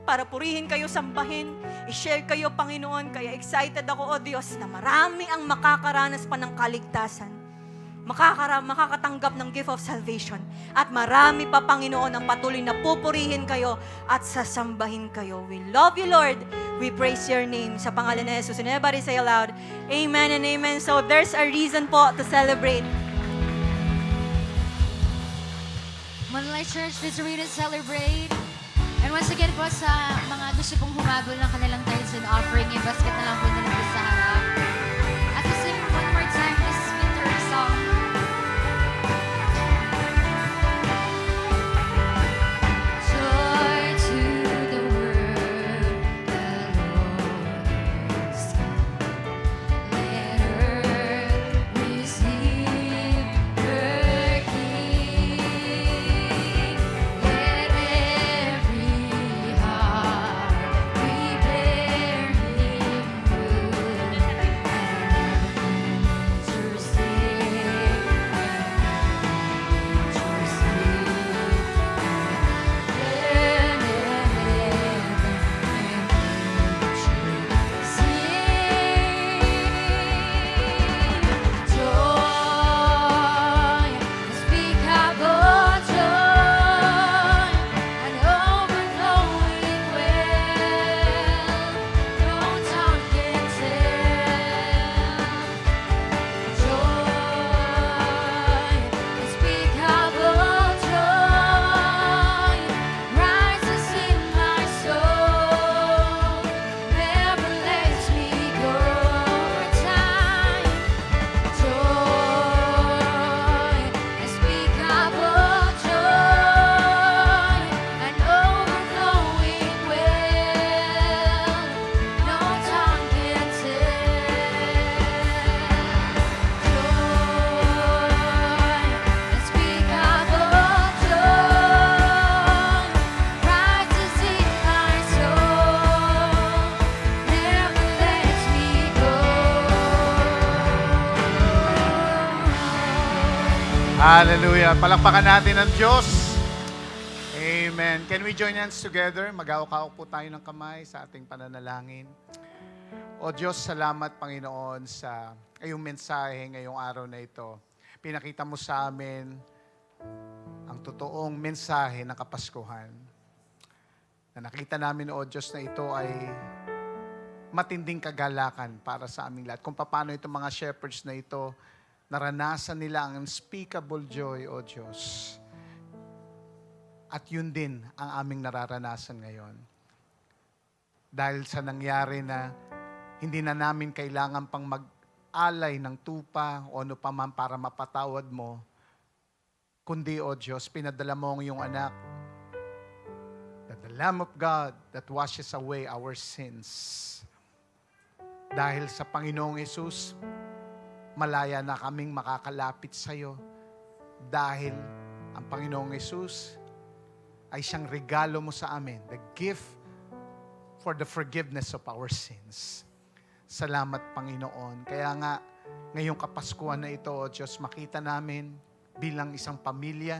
para purihin kayo, sambahin, i-share kayo, Panginoon. Kaya excited ako, O Diyos, na marami ang makakaranas pa ng kaligtasan. Makakatanggap ng gift of salvation. At marami pa, Panginoon, ang patuloy na pupurihin kayo at sasambahin kayo. We love you, Lord. We praise your name. Sa pangalan ni Jesus. And everybody say aloud, Amen and Amen. So there's a reason po to celebrate. Manalay Church, there's a reason to celebrate. And once again po sa mga gusto pong humabol ng kanilang tithes and offering, i-basket na lang po nila sa harap. At we sing one more time this winter song. Joy to the world, the Lord is come. Let earth receive her King. Let every heart prepare Him room. Hallelujah. Palakpakan natin ang Diyos. Amen. Can we join hands together? Mag-aawak po tayo ng kamay sa ating pananalangin. O Diyos, salamat Panginoon sa iyong mensahe ngayong araw na ito. Pinakita mo sa amin ang totoong mensahe ng Kapaskuhan. Na nakita namin, O Diyos, na ito ay matinding kagalakan para sa aming lahat. Kung paano itong mga shepherds na ito, naranasan nila ang unspeakable joy, O Diyos. At yun din ang aming nararanasan ngayon. Dahil sa nangyari na hindi na namin kailangan pang mag-alay ng tupa o ano pa man para mapatawad mo, kundi, O Diyos, pinadala mo ang iyong anak, that the Lamb of God that washes away our sins. Dahil sa Panginoong Hesus, malaya na kaming makakalapit sa iyo dahil ang Panginoong Hesus ay siyang regalo mo sa amin, the gift for the forgiveness of our sins. Salamat, Panginoon. Kaya nga, ngayong Kapaskuhan na ito, O Diyos, makita namin bilang isang pamilya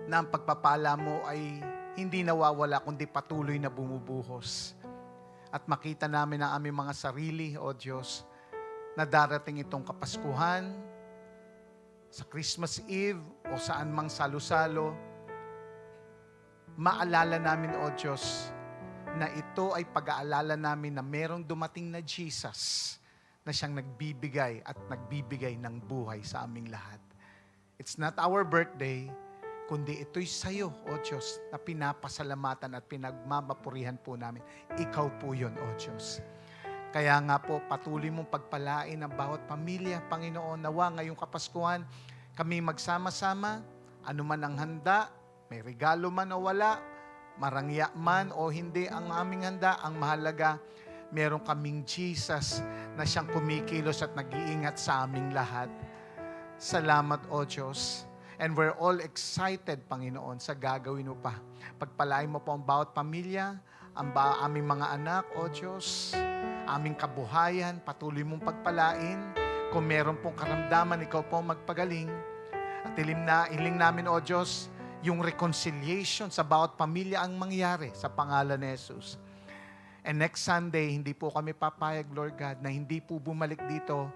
na ang pagpapala mo ay hindi nawawala kundi patuloy na bumubuhos. At makita namin ang aming mga sarili, O Diyos, na darating itong Kapaskuhan sa Christmas Eve o saan mang salo-salo, maalala namin, O Diyos, na ito ay pag-aalala namin na merong dumating na Jesus na siyang nagbibigay at nagbibigay ng buhay sa aming lahat. It's not our birthday, kundi ito'y sa'yo, O Diyos, na pinapasalamatan at pinagmamapurihan po namin. Ikaw po yun, O Diyos. Kaya nga po, patuloy mong pagpalain ang bawat pamilya, Panginoon. Nawa ngayong Kapaskuhan, kami magsama-sama, anuman ang handa, may regalo man o wala, marangya man o hindi ang aming handa, ang mahalaga, meron kaming Jesus na siyang kumikilos at nag-iingat sa aming lahat. Salamat, O Diyos. And we're all excited, Panginoon, sa gagawin mo pa. Pagpalain mo po ang bawat pamilya, ang aming mga anak, O Diyos, aming kabuhayan, patuloy mong pagpalain. Kung meron pong karamdaman, ikaw po magpagaling. At iling namin, O Diyos, yung reconciliation sa bawat pamilya ang mangyari sa pangalan ni Jesus. And next Sunday, hindi po kami papayag, Lord God, na hindi po bumalik dito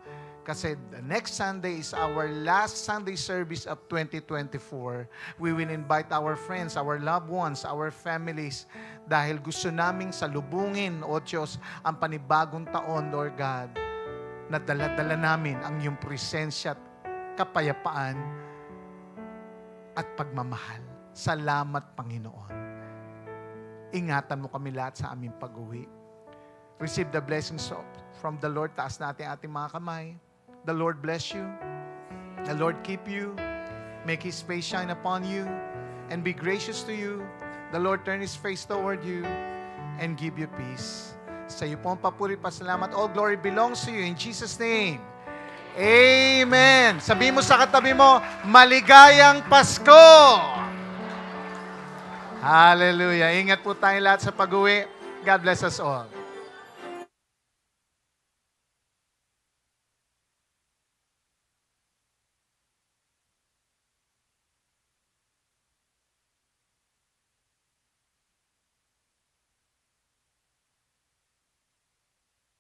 kasi the next Sunday is our last Sunday service of 2024. We will invite our friends, our loved ones, our families dahil gusto naming salubungin, O Diyos, ang panibagong taon, Lord God, na dala-dala namin ang iyong presensya at kapayapaan at pagmamahal. Salamat, Panginoon. Ingatan mo kami lahat sa aming pag-uwi. Receive the blessings from the Lord. Taas natin ating mga kamay. The Lord bless you. The Lord keep you. Make His face shine upon you and be gracious to you. The Lord turn His face toward you and give you peace. Sa iyo po ang papuri, pasalamat. All glory belongs to you in Jesus' name. Amen. Sabi mo sa katabi mo, maligayang Pasko! Hallelujah. Ingat po tayong lahat sa pag-uwi. God bless us all.